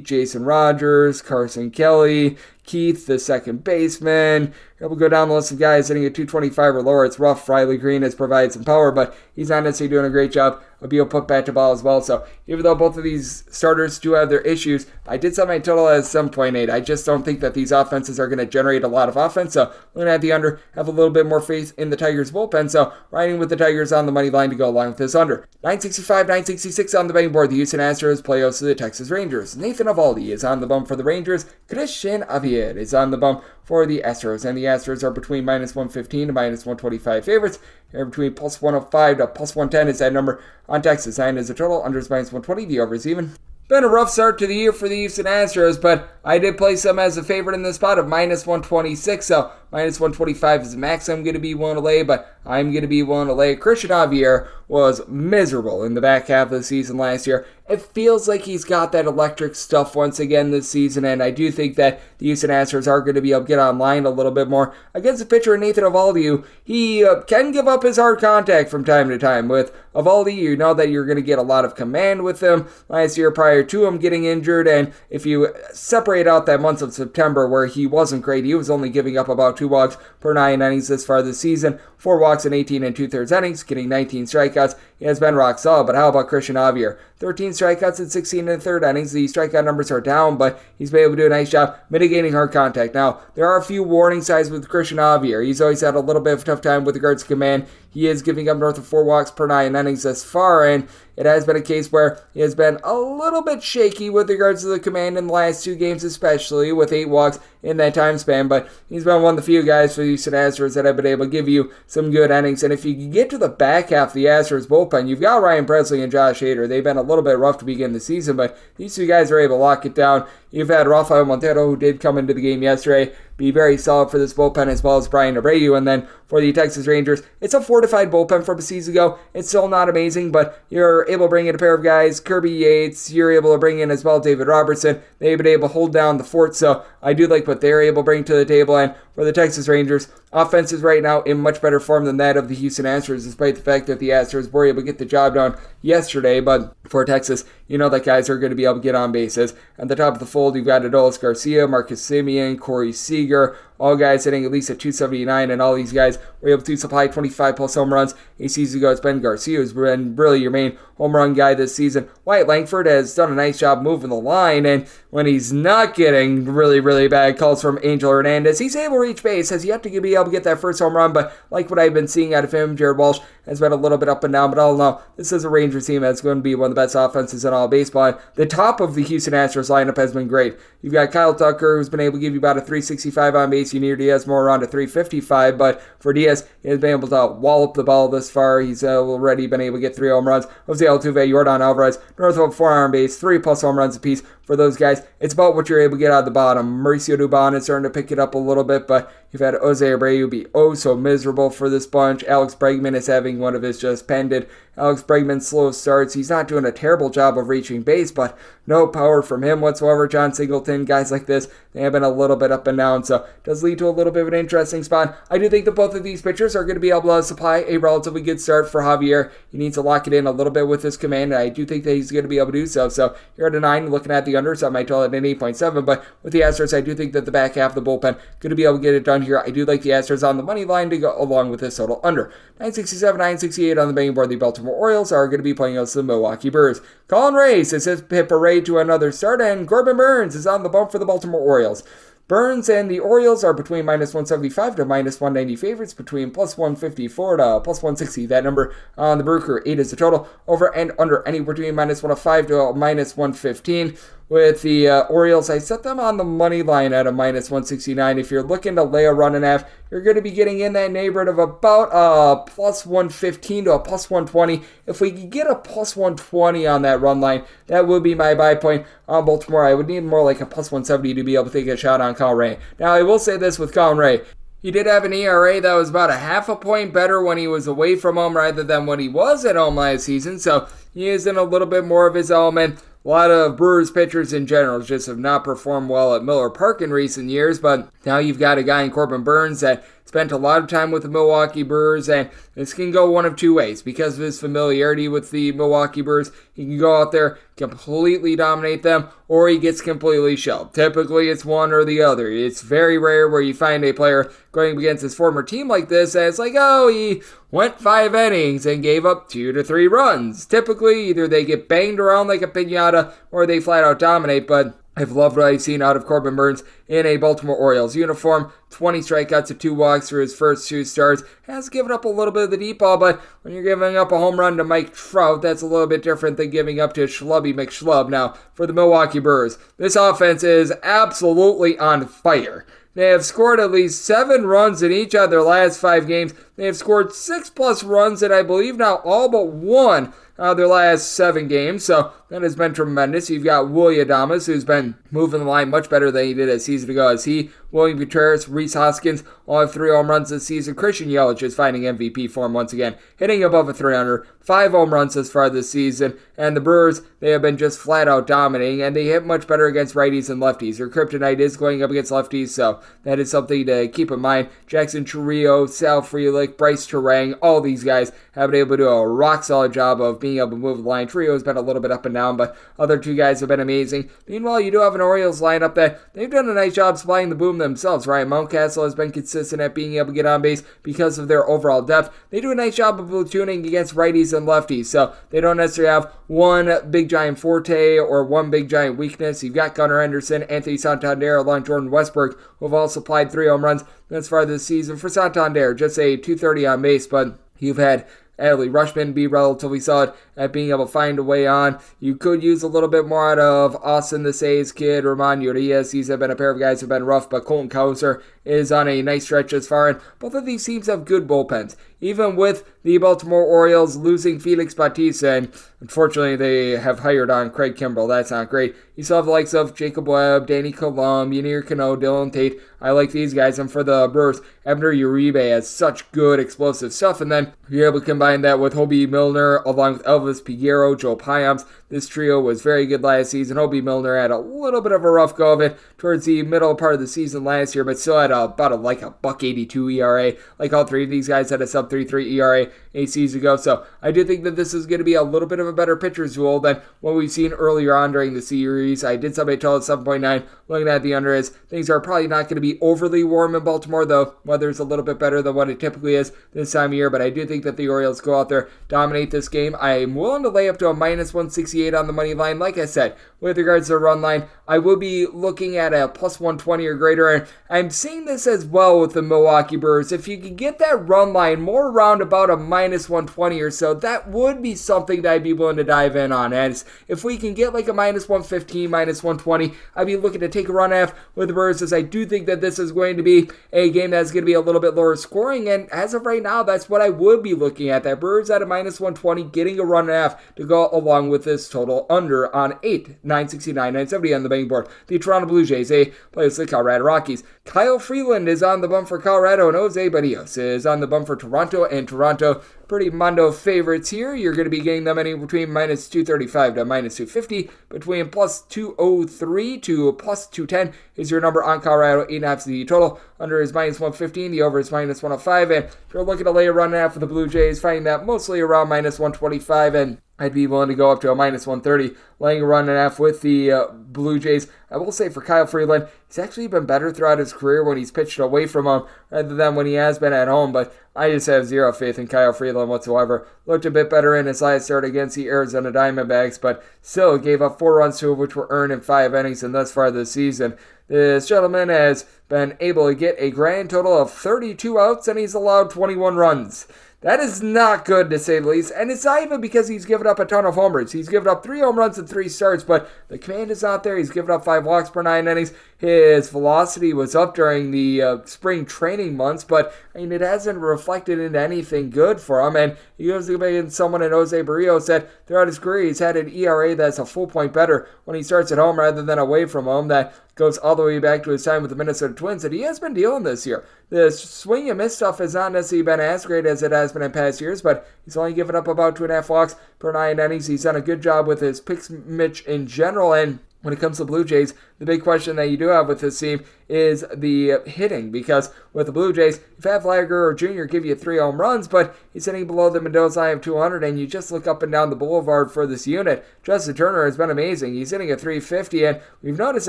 Jason Rogers, Carson Kelly, Keith, the second baseman. We'll go down the list of guys hitting a 225 or lower. It's rough. Riley Green has provided some power, but he's not necessarily doing a great job of being able to put bat to ball as well. So even though both of these starters do have their issues, I did set my total as 7.8. I just don't think that these offenses are going to generate a lot of offense. So looking at the under, have a little bit more faith in the Tigers bullpen. So riding with the Tigers on the money line to go along with this under. 965, 966 on the betting board. The Houston Astros play host to the Texas Rangers. Nathan Eovaldi is on the bump for the Rangers. Christian Javier is on the bump for the Astros, and the Astros are between minus 115 to minus 125 favorites. They're between plus 105 to plus 110 is that number on Texas. 9 is the total, under is minus 120, the over is even. Been a rough start to the year for the Houston Astros, but I did place them as a favorite in this spot of minus 126, so minus 125 is the max I'm going to be willing to lay, but I'm going to be willing to lay. Christian Javier was miserable in the back half of the season last year. It feels like he's got that electric stuff once again this season, and I do think that the Houston Astros are going to be able to get online a little bit more against a pitcher, Nathan Eovaldi. He can give up his hard contact from time to time. With Eovaldi, you know that you're going to get a lot of command with him. Last year, prior to him getting injured, and if you separate out that month of September where he wasn't great, he was only giving up about 2 walks per 9 innings this far this season. 4 walks in 18 and 2/3 innings, getting 19 strikeouts. He has been rock solid, but how about Christian Javier? 13 strikeouts in 16 and 1/3 innings. The strikeout numbers are down, but he's been able to do a nice job mitigating hard contact. Now, there are a few warning signs with Christian Javier. He's always had a little bit of a tough time with regards to command. he is giving up north of 4 walks per 9 innings thus far, and it has been a case where he has been a little bit shaky with regards to the command in the last 2 games, especially with 8 walks in that time span, but he's been one of the few guys for the Houston Astros that have been able to give you some good innings. And if you can get to the back half of the Astros bullpen, you've got Ryan Presley and Josh Hader. They've been a little bit rough to begin the season, but these 2 guys are able to lock it down. You've had Rafael Montero, who did come into the game yesterday, be very solid for this bullpen, as well as Brian Abreu. And then for the Texas Rangers, it's a fortified bullpen from a season ago. It's still not amazing, but you're able to bring in a pair of guys, Kirby Yates, you're able to bring in as well David Robertson. They've been able to hold down the fort, so I do like what they're able to bring to the table. And for the Texas Rangers, offense is right now in much better form than that of the Houston Astros, despite the fact that the Astros were able to get the job done yesterday. But for Texas, you know that guys are going to be able to get on bases. At the top of the fold, you've got Adolis Garcia, Marcus Semien, Corey Seager, all guys hitting at least at 279, and all these guys were able to supply 25-plus home runs. A season ago, it's been Garcia who's been really your main home run guy this season. Wyatt Langford has done a nice job moving the line, and when he's not getting really, really bad calls from Angel Hernandez, he's able to reach base, has yet to be able to get that first home run, but like what I've been seeing out of him, Jared Walsh has been a little bit up and down, but all in all, this is a Rangers team that's going to be one of the best offenses in all baseball. And the top of the Houston Astros lineup has been great. You've got Kyle Tucker, who's been able to give you about a 365 on base. You need Diaz more around a 355, but for Diaz, he has been able to wallop the ball this far. He's already been able to get 3 home runs. Jose Altuve, Yordan Alvarez, north of 4 on base, 3+ home runs apiece for those guys. It's about what you're able to get out of the bottom. Mauricio Dubon is starting to pick it up a little bit, but you've had Jose Abreu be so miserable for this bunch. Alex Bregman is having one of his just pended. Alex Bregman's slow starts. He's not doing a terrible job of reaching base, but no power from him whatsoever. John Singleton, guys like this, they have been a little bit up and down, so it does lead to a little bit of an interesting spot. I do think that both of these pitchers are going to be able to supply a relatively good start for Javier. He needs to lock it in a little bit with his command, and I do think that he's going to be able to do so. So you're at a 9, looking at the under, so I might tell it an 8.7, but with the Astros, I do think that the back half of the bullpen going to be able to get it done here. I do like the Astros on the money line to go along with this total under. 967, 968 on the betting board. The Baltimore Orioles are going to be playing against the Milwaukee Brewers. Colin Ray says his hit parade to another start, and Corbin Burns is on the bump for the Baltimore Orioles. Burns and the Orioles are between minus 175 to minus 190 favorites, between plus 154 to plus 160. That number on the Brew Crew, 8 is the total. Over and under anywhere between minus 105 to minus 115. With the Orioles, I set them on the money line at a minus 169. If you're looking to lay a run and a half, you're going to be getting in that neighborhood of about plus 115 to a plus 120. If we could get a plus 120 on that run line, that would be my buy point on Baltimore. I would need more like a plus 170 to be able to take a shot on Colin Ray. Now, I will say this with Colin Ray. He did have an ERA that was about a half a point better when he was away from home rather than when he was at home last season, so he is in a little bit more of his element. A lot of Brewers pitchers in general just have not performed well at Miller Park in recent years, but now you've got a guy in Corbin Burns that spent a lot of time with the Milwaukee Brewers, and this can go one of two ways. Because of his familiarity with the Milwaukee Brewers, he can go out there, completely dominate them, or he gets completely shelled. Typically, it's one or the other. It's very rare where you find a player going against his former team like this, and it's like, oh, he went 5 innings and gave up 2 to 3 runs. Typically, either they get banged around like a piñata, or they flat out dominate, but I've loved what I've seen out of Corbin Burns in a Baltimore Orioles uniform. 20 strikeouts and 2 walks through his first 2 starts. Has given up a little bit of the deep ball, but when you're giving up a home run to Mike Trout, that's a little bit different than giving up to Schlubby McSchlub. Now, for the Milwaukee Brewers, this offense is absolutely on fire. They have scored at least 7 runs in each of their last 5 games. They have scored 6+ runs in, I believe, now all but one their last 7 games, so that has been tremendous. You've got Willie Adames, who's been moving the line much better than he did a season ago. As he, William Gutierrez, Rhys Hoskins all have 3 home runs this season. Christian Yelich is finding MVP form once again, hitting above a 300, 5 home runs thus far this season. And the Brewers, they have been just flat out dominating, and they hit much better against righties and lefties. Their kryptonite is going up against lefties, so that is something to keep in mind. Jackson Chourio, Sal Frelick, Bryce Terang, all these guys have been able to do a rock-solid job of being able to move the line. Trio has been a little bit up and down, but other 2 guys have been amazing. Meanwhile, you do have an Orioles lineup that they've done a nice job supplying the boom themselves. Ryan Mountcastle has been consistent at being able to get on base because of their overall depth. They do a nice job of platooning against righties and lefties, so they don't necessarily have one big giant forte or one big giant weakness. You've got Gunnar Henderson, Anthony Santander, along Jordan Westbrook, who have all supplied 3 home runs thus far this season. For Santander, just a 230 on base, but You've had Adley Rutschman be relatively solid at being able to find a way on. You could use a little bit more out of Austin the Says kid, Ramon Urias. These have been a pair of guys who have been rough, but Colton Cowser is on a nice stretch as far, and both of these teams have good bullpens. Even with the Baltimore Orioles losing Felix Bautista, and unfortunately they have hired on Craig Kimbrell. That's not great. You still have the likes of Jacob Webb, Danny Colum, Yanier Cano, Dylan Tate. I like these guys. And for the Brewers, Ebner Uribe has such good explosive stuff. And then you're able to combine that with Hobie Milner along with Elvis Peguero, Joe Payams. This trio was very good last season. Hobie Milner had a little bit of a rough go of it towards the middle part of the season last year, but still had about a $1.82 ERA. Like all three of these guys had a sub 3.3 ERA 8 seasons ago. So I do think that this is going to be a little bit of a better pitcher's duel than what we've seen earlier on during the series. I did somebody tell at 7.9. Looking at the under is things are probably not going to be overly warm in Baltimore, though weather's a little bit better than what it typically is this time of year. But I do think that the Orioles go out there, dominate this game. I'm willing to lay up to a minus 168 on the money line. Like I said, with regards to the run line, I will be looking at a plus 120 or greater. And I'm seeing this as well with the Milwaukee Brewers. If you could get that run line more around about a minus 120 or so, that would be something that I'd be willing to dive in on. As if we can get like a minus 115, minus 120, I'd be looking to take a run off with the Brewers, as I do think that this is going to be a game that's going to be a little bit lower scoring. And as of right now, that's what I would be looking at. That Brewers at a minus 120, getting a run off to go along with this total under on 8, 969, 970 on the betting board. The Toronto Blue Jays, they play the Colorado Rockies. Kyle Freeland is on the bump for Colorado, and Jose Barrios is on the bump for Toronto, and Toronto pretty mondo favorites here. You're going to be getting them anywhere between minus 235 to minus 250. Between plus 203 to plus 210 is your number on Colorado. 8.5 is the total. Under is minus 115. The over is minus 105. And if you're looking to lay a run half for the Blue Jays, finding that mostly around minus 125, and I'd be willing to go up to a minus 130, laying a run and a half with the Blue Jays. I will say for Kyle Freeland, he's actually been better throughout his career when he's pitched away from home rather than when he has been at home, but I just have zero faith in Kyle Freeland whatsoever. Looked a bit better in his last start against the Arizona Diamondbacks, but still gave up 4 runs to him, which were earned in 5 innings, and thus far this season. This gentleman has been able to get a grand total of 32 outs, and he's allowed 21 runs. That is not good, to say the least, and it's not even because he's given up a ton of homers. He's given up 3 home runs in 3 starts, but the command is not there. He's given up 5 walks per 9 innings. His velocity was up during the spring training months, but I mean, it hasn't reflected into anything good for him, and he goes against someone in Jose Barrios that throughout his career he's had an ERA that's a full point better when he starts at home rather than away from home. That goes all the way back to his time with the Minnesota Twins that he has been dealing this year. The swing and miss stuff has not necessarily been as great as it has been in past years, but he's only given up about 2.5 walks per 9 innings. He's done a good job with his pitch mitch in general, and when it comes to Blue Jays, the big question that you do have with this team is the hitting, because with the Blue Jays, if Pat Flagger Jr. give you 3 home runs, but he's hitting below the Mendoza line of 200, and you just look up and down the boulevard for this unit, Justin Turner has been amazing. He's hitting at 350, and we've noticed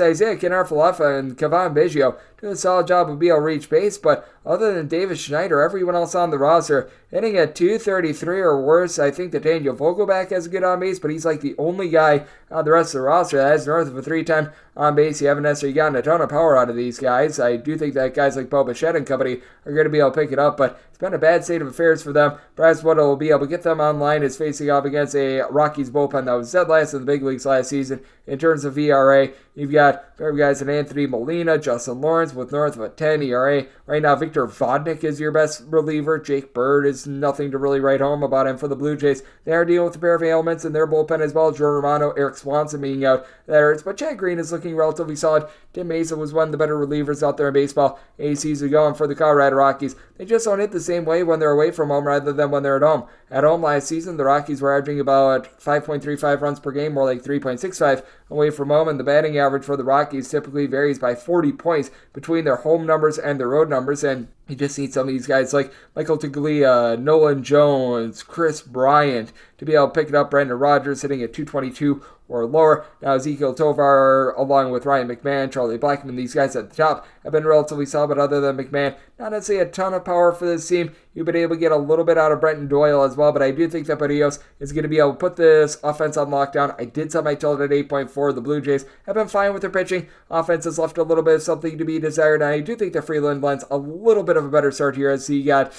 Isaiah Kiner-Falefa and Kevon Biggio do a solid job of being able to reach base, but other than David Schneider, everyone else on the roster hitting at 233 or worse. I think that Daniel Vogelback has a good on base, but he's like the only guy on the rest of the roster that has north of a 3-time on base. You haven't necessarily gotten a ton of power out of these guys. I do think that guys like Bo Bichette and company are going to be able to pick it up, but it's been a bad state of affairs for them. Perhaps what will be able to get them online is facing off against a Rockies bullpen that was dead last in the big leagues last season in terms of ERA. You've got guys in Anthony Molina, Justin Lawrence with north of a 10 ERA. Right now, Victor Vodnik is your best reliever. Jake Bird is nothing to really write home about him for the Blue Jays. They are dealing with a pair of ailments in their bullpen as well. Joe Romano, Eric Swanson being out. That hurts, but Chad Green is looking relatively solid. Tim Mesa was one of the better relievers out there in baseball 8 seasons ago, and for the Colorado Rockies, they just don't hit the same way when they're away from home rather than when they're at home. At home last season, the Rockies were averaging about 5.35 runs per game, more like 3.65 away from home, and the batting average for the Rockies typically varies by 40 points between their home numbers and their road numbers, and you just need some of these guys like Michael Toglia, Nolan Jones, Chris Bryant to be able to pick it up. Brandon Rogers hitting at 222 or lower. Now Ezekiel Tovar, along with Ryan McMahon, Charlie Blackmon, these guys at the top have been relatively solid, but other than McMahon, not necessarily a ton of power for this team. You've been able to get a little bit out of Brenton Doyle as well, but I do think that Barrios is going to be able to put this offense on lockdown. I did set my total at 8.4. The Blue Jays have been fine with their pitching. Offense has left a little bit of something to be desired, and I do think that Freeland lends a little bit of a better start here as he got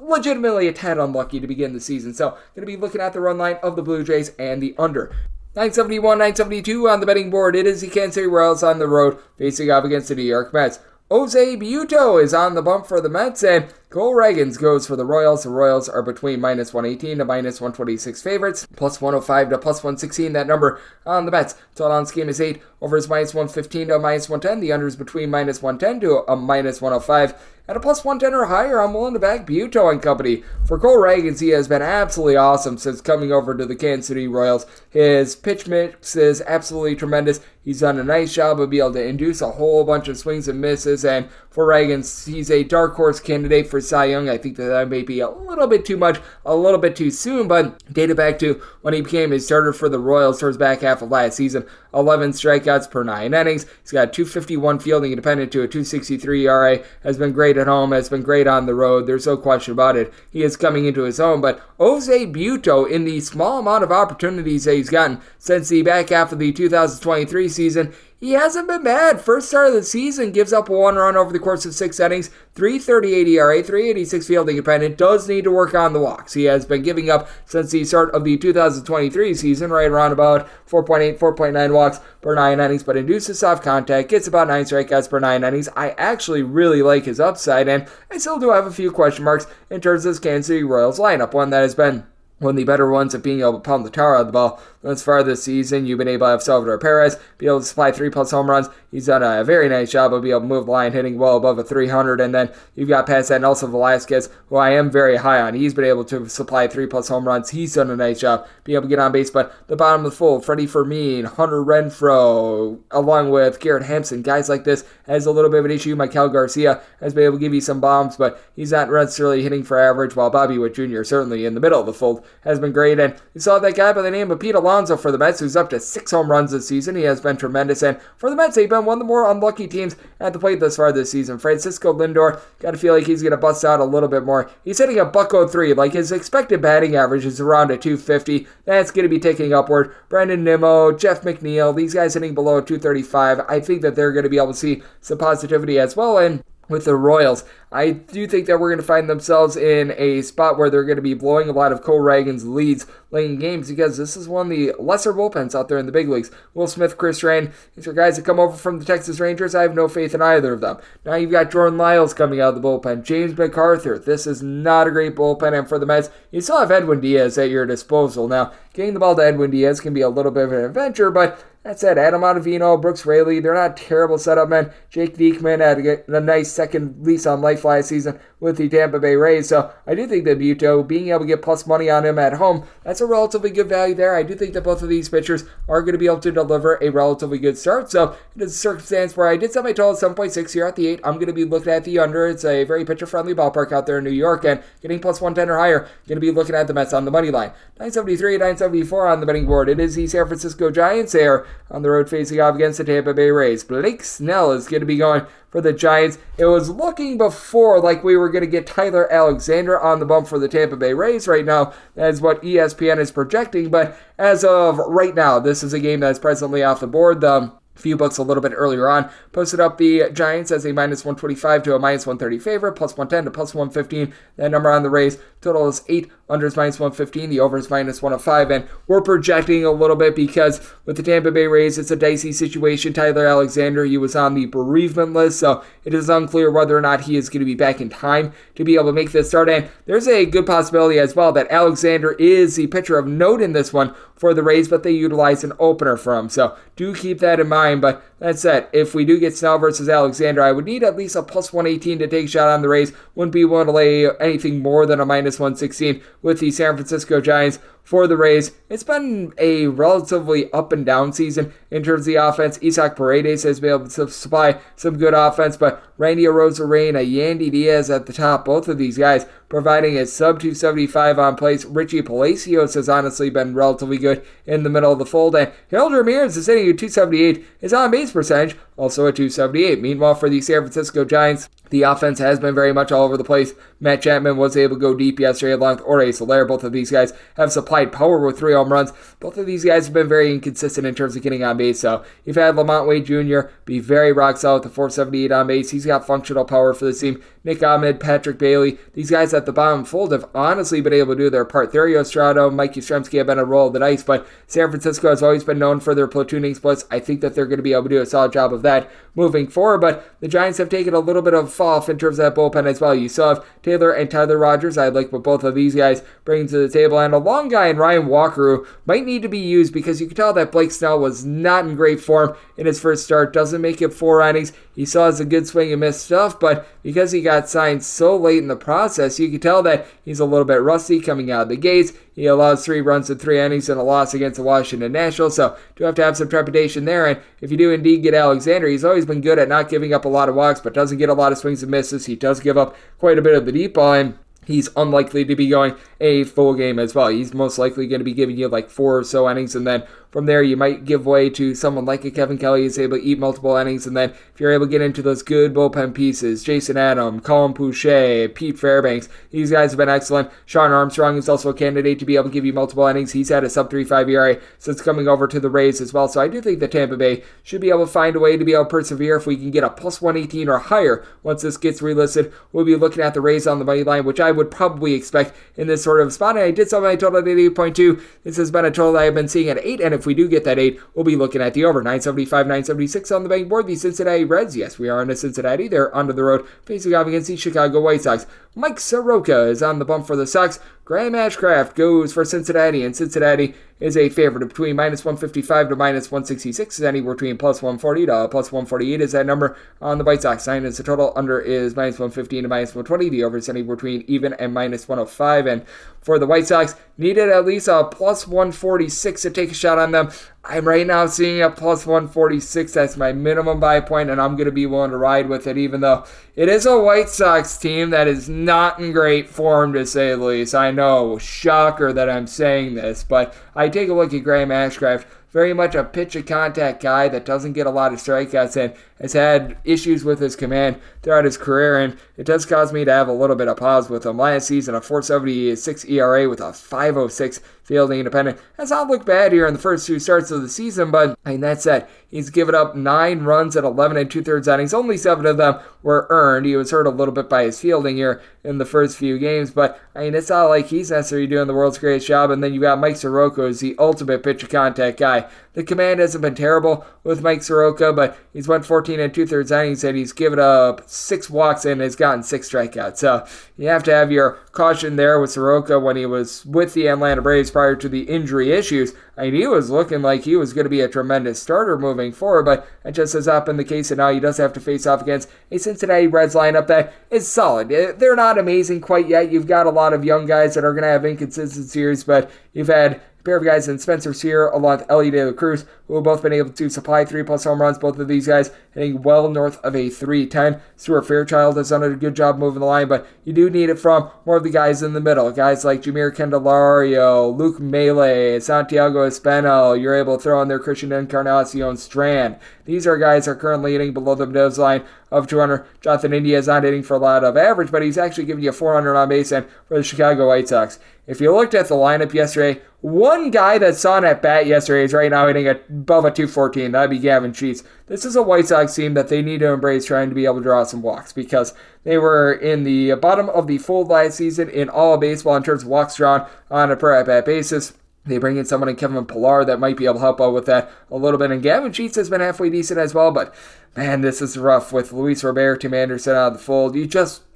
legitimately a tad unlucky to begin the season. So, going to be looking at the run line of the Blue Jays and the under. 971, 972 on the betting board. It is the Kansas City Royals on the road facing off against the New York Mets. Jose Buto is on the bump for the Mets, and Cole Ragans goes for the Royals. The Royals are between minus 118 to minus 126 favorites, plus 105 to plus 116. That number on the Mets. Total on this game is 8. Over is minus 115 to minus 110. The under is between minus 110 to a minus 105. At a plus 110 or higher, I'm willing to back Buto and company. For Cole Ragans, he has been absolutely awesome since coming over to the Kansas City Royals. His pitch mix is absolutely tremendous. He's done a nice job of being able to induce a whole bunch of swings and misses. And for Ragans, he's a dark horse candidate for Cy Young. I think that may be a little bit too much, a little bit too soon, but dated back to when he became a starter for the Royals towards back half of last season. 11 strikeouts per 9 innings. He's got 251 fielding independent to a 263 ERA. Has been great at home, has been great on the road. There's no question about it. He is coming into his own, but Jose Buto, in the small amount of opportunities that he's gotten since the back half of the 2023 season, he hasn't been bad. First start of the season, gives up 1 run over the course of 6 innings, 3.38 ERA, 3.86 fielding independent, does need to work on the walks. He has been giving up since the start of the 2023 season, right around about 4.8, 4.9 walks per 9 innings, but induces soft contact, gets about 9 strikeouts per 9 innings. I actually really like his upside, and I still do have a few question marks in terms of this Kansas City Royals lineup, one that has been one of the better ones at being able to pound the tar out of the ball. Thus far this season, you've been able to have Salvador Perez be able to supply 3+ home runs. He's done a very nice job of being able to move the line, hitting well above a 300. And then you've got past that Nelson Velasquez, who I am very high on. He's been able to supply 3+ home runs. He's done a nice job being able to get on base. But the bottom of the fold, Freddie Fermin, Hunter Renfroe, along with Garrett Hampson, guys like this, has a little bit of an issue. Michael Garcia has been able to give you some bombs, but he's not necessarily hitting for average, while Bobby Witt Jr., certainly in the middle of the fold, has been great. And you saw that guy by the name of Pete Alonso for the Mets, who's up to 6 home runs this season. He has been tremendous. And for the Mets, they've been one of the more unlucky teams at the plate thus far this season. Francisco Lindor, got to feel like he's going to bust out a little bit more. He's hitting a .03. Like, his expected batting average is around a 250. That's going to be ticking upward. Brandon Nimmo, Jeff McNeil, these guys hitting below 235. I think that they're going to be able to see some positivity as well. And with the Royals, I do think that we're going to find themselves in a spot where they're going to be blowing a lot of Cole Ragans' leads late in games, because this is one of the lesser bullpens out there in the big leagues. Will Smith, Chris Rain, these are guys that come over from the Texas Rangers. I have no faith in either of them. Now you've got Jordan Lyles coming out of the bullpen. James McArthur. This is not a great bullpen, and for the Mets, you still have Edwin Diaz at your disposal. Now, getting the ball to Edwin Diaz can be a little bit of an adventure, but that said, Adam Ottavino, Brooks Raley, they're not terrible setup men. Jake Diekman had a nice second lease on life last season with the Tampa Bay Rays. So I do think that Buto, being able to get plus money on him at home, that's a relatively good value there. I do think that both of these pitchers are going to be able to deliver a relatively good start. So it is a circumstance where I did set my total at 7.6 here at the 8. I'm going to be looking at the under. It's a very pitcher-friendly ballpark out there in New York, and getting plus 110 or higher, going to be looking at the Mets on the money line. 973, 974 on the betting board. It is the San Francisco Giants there on the road facing off against the Tampa Bay Rays. Blake Snell is going to be going for the Giants. It was looking before like we were going to get Tyler Alexander on the bump for the Tampa Bay Rays right now. That is what ESPN is projecting, but as of right now, this is a game that is presently off the board. The few books a little bit earlier on posted up the Giants as a minus 125 to a minus 130 favorite, plus 110 to plus 115. That number on the Rays, total is 8. Under is minus 115, the over is minus 105, and we're projecting a little bit because with the Tampa Bay Rays, it's a dicey situation. Tyler Alexander, he was on the bereavement list, so it is unclear whether or not he is going to be back in time to be able to make this start, and there's a good possibility as well that Alexander is the pitcher of note in this one for the Rays, but they utilize an opener for him, so do keep that in mind. But that said, if we do get Snell versus Alexander, I would need at least a plus 118 to take a shot on the Rays. Wouldn't be willing to lay anything more than a minus 116 with the San Francisco Giants. For the Rays, it's been a relatively up and down season in terms of the offense. Isaac Paredes has been able to supply some good offense, but Randy Arozarena, Yandy Diaz at the top, both of these guys providing a sub 275 on plays. Richie Palacios has honestly been relatively good in the middle of the fold, and Harold Ramirez is sitting at 278. His on base percentage also at 278. Meanwhile, for the San Francisco Giants, the offense has been very much all over the place. Matt Chapman was able to go deep yesterday along with Jorge Soler. Both of these guys have supplied power with 3 home runs. Both of these guys have been very inconsistent in terms of getting on base. So you've had Lamont Wade Jr. be very rock solid with the 478 on base. He's got functional power for this team. Nick Ahmed, Patrick Bailey, these guys at the bottom fold have honestly been able to do their part. Thairo Estrada, Mike Yastrzemski have been a roll of the dice, but San Francisco has always been known for their platooning splits. I think that they're going to be able to do a solid job of that moving forward, but the Giants have taken a little bit of fall off in terms of that bullpen as well. You still have Taylor and Tyler Rogers. I like what both of these guys bring to the table, and a long guy in Ryan Walker who might need to be used because you can tell that Blake Snell was not in great form in his first start. Doesn't make it 4 innings. He still has a good swing and miss stuff, but because he got signed so late in the process, you can tell that he's a little bit rusty coming out of the gates. He allows 3 runs in 3 innings and a loss against the Washington Nationals, so do have to have some trepidation there. And if you do indeed get Alexander, he's always been good at not giving up a lot of walks, but doesn't get a lot of swings and misses. He does give up quite a bit of the deep ball, and he's unlikely to be going a full game as well. He's most likely going to be giving you like 4 or so innings, and then from there you might give way to someone like a Kevin Kelly who's able to eat multiple innings, and then if you're able to get into those good bullpen pieces, Jason Adam, Colin Pouchet, Pete Fairbanks, these guys have been excellent. Sean Armstrong is also a candidate to be able to give you multiple innings. He's had a sub-3.5 ERA since coming over to the Rays as well, so I do think that Tampa Bay should be able to find a way to be able to persevere. If we can get a plus 118 or higher once this gets relisted, we'll be looking at the Rays on the money line, which I would probably expect in this sort of spot. And I did something I total at 88.2. This has been a total that I've been seeing at 8, and if we do get that 8, we'll be looking at the over. 975, 976 on the betting board. The Cincinnati Reds, yes, we are on to Cincinnati. They're onto the road facing off against the Chicago White Sox. Mike Soroka is on the bump for the Sox. Graham Ashcraft goes for Cincinnati, and Cincinnati is a favorite between minus 155 to minus 166, is anywhere between plus 140 to plus 148 is that number on the White Sox. 9 is the total, under is minus 115 to minus 120, the over is anywhere between even and minus 105, and for the White Sox, needed at least a plus 146 to take a shot on them. I'm right now seeing a plus 146. That's my minimum buy point, and I'm going to be willing to ride with it, even though it is a White Sox team that is not in great form, to say the least. I know, shocker that I'm saying this, but I take a look at Graham Ashcraft. Very much a pitch-and-contact guy that doesn't get a lot of strikeouts and has had issues with his command throughout his career, and it does cause me to have a little bit of pause with him. Last season, a 4.76 ERA with a 5.06 fielding independent. Has not looked bad here in the first 2 starts of the season, but I mean, that said, he's given up 9 runs at 11 2/3 innings. Only 7 of them were earned. He was hurt a little bit by his fielding here in the first few games, but I mean, it's not like he's necessarily doing the world's greatest job. And then you got Mike Soroka, who's the ultimate pitch-and-contact guy. The command hasn't been terrible with Mike Soroka, but he's went 14 2/3 innings, and he's given up 6 walks and has gotten 6 strikeouts. So you have to have your caution there with Soroka. When he was with the Atlanta Braves prior to the injury issues, I mean, he was looking like he was going to be a tremendous starter moving forward, but that just has not been the case, and now he does have to face off against a Cincinnati Reds lineup that is solid. They're not amazing quite yet. You've got a lot of young guys that are going to have inconsistencies, but you've had pair of guys in Spencer Steer along with Ellie De La Cruz, who have both been able to supply 3+ home runs. Both of these guys hitting well north of a 310. Stuart Fairchild has done a good job moving the line, but you do need it from more of the guys in the middle. Guys like Jameer Candelario, Luke Melee, Santiago Espinal. You're able to throw in there Christian Encarnacion Strand. These are guys that are currently hitting below the nose line of 200. Jonathan India is not hitting for a lot of average, but he's actually giving you 400 on base and for the Chicago White Sox. If you looked at the lineup yesterday, one guy that saw an at-bat yesterday is right now hitting above a 214. That'd be Gavin Sheets. This is a White Sox team that they need to embrace, trying to be able to draw some walks, because they were in the bottom of the fold last season in all of baseball in terms of walks drawn on a per at-bat basis. They bring in someone in Kevin Pillar that might be able to help out with that a little bit. And Gavin Sheets has been halfway decent as well, but man, this is rough with Luis Robert, Tim Anderson out of the fold.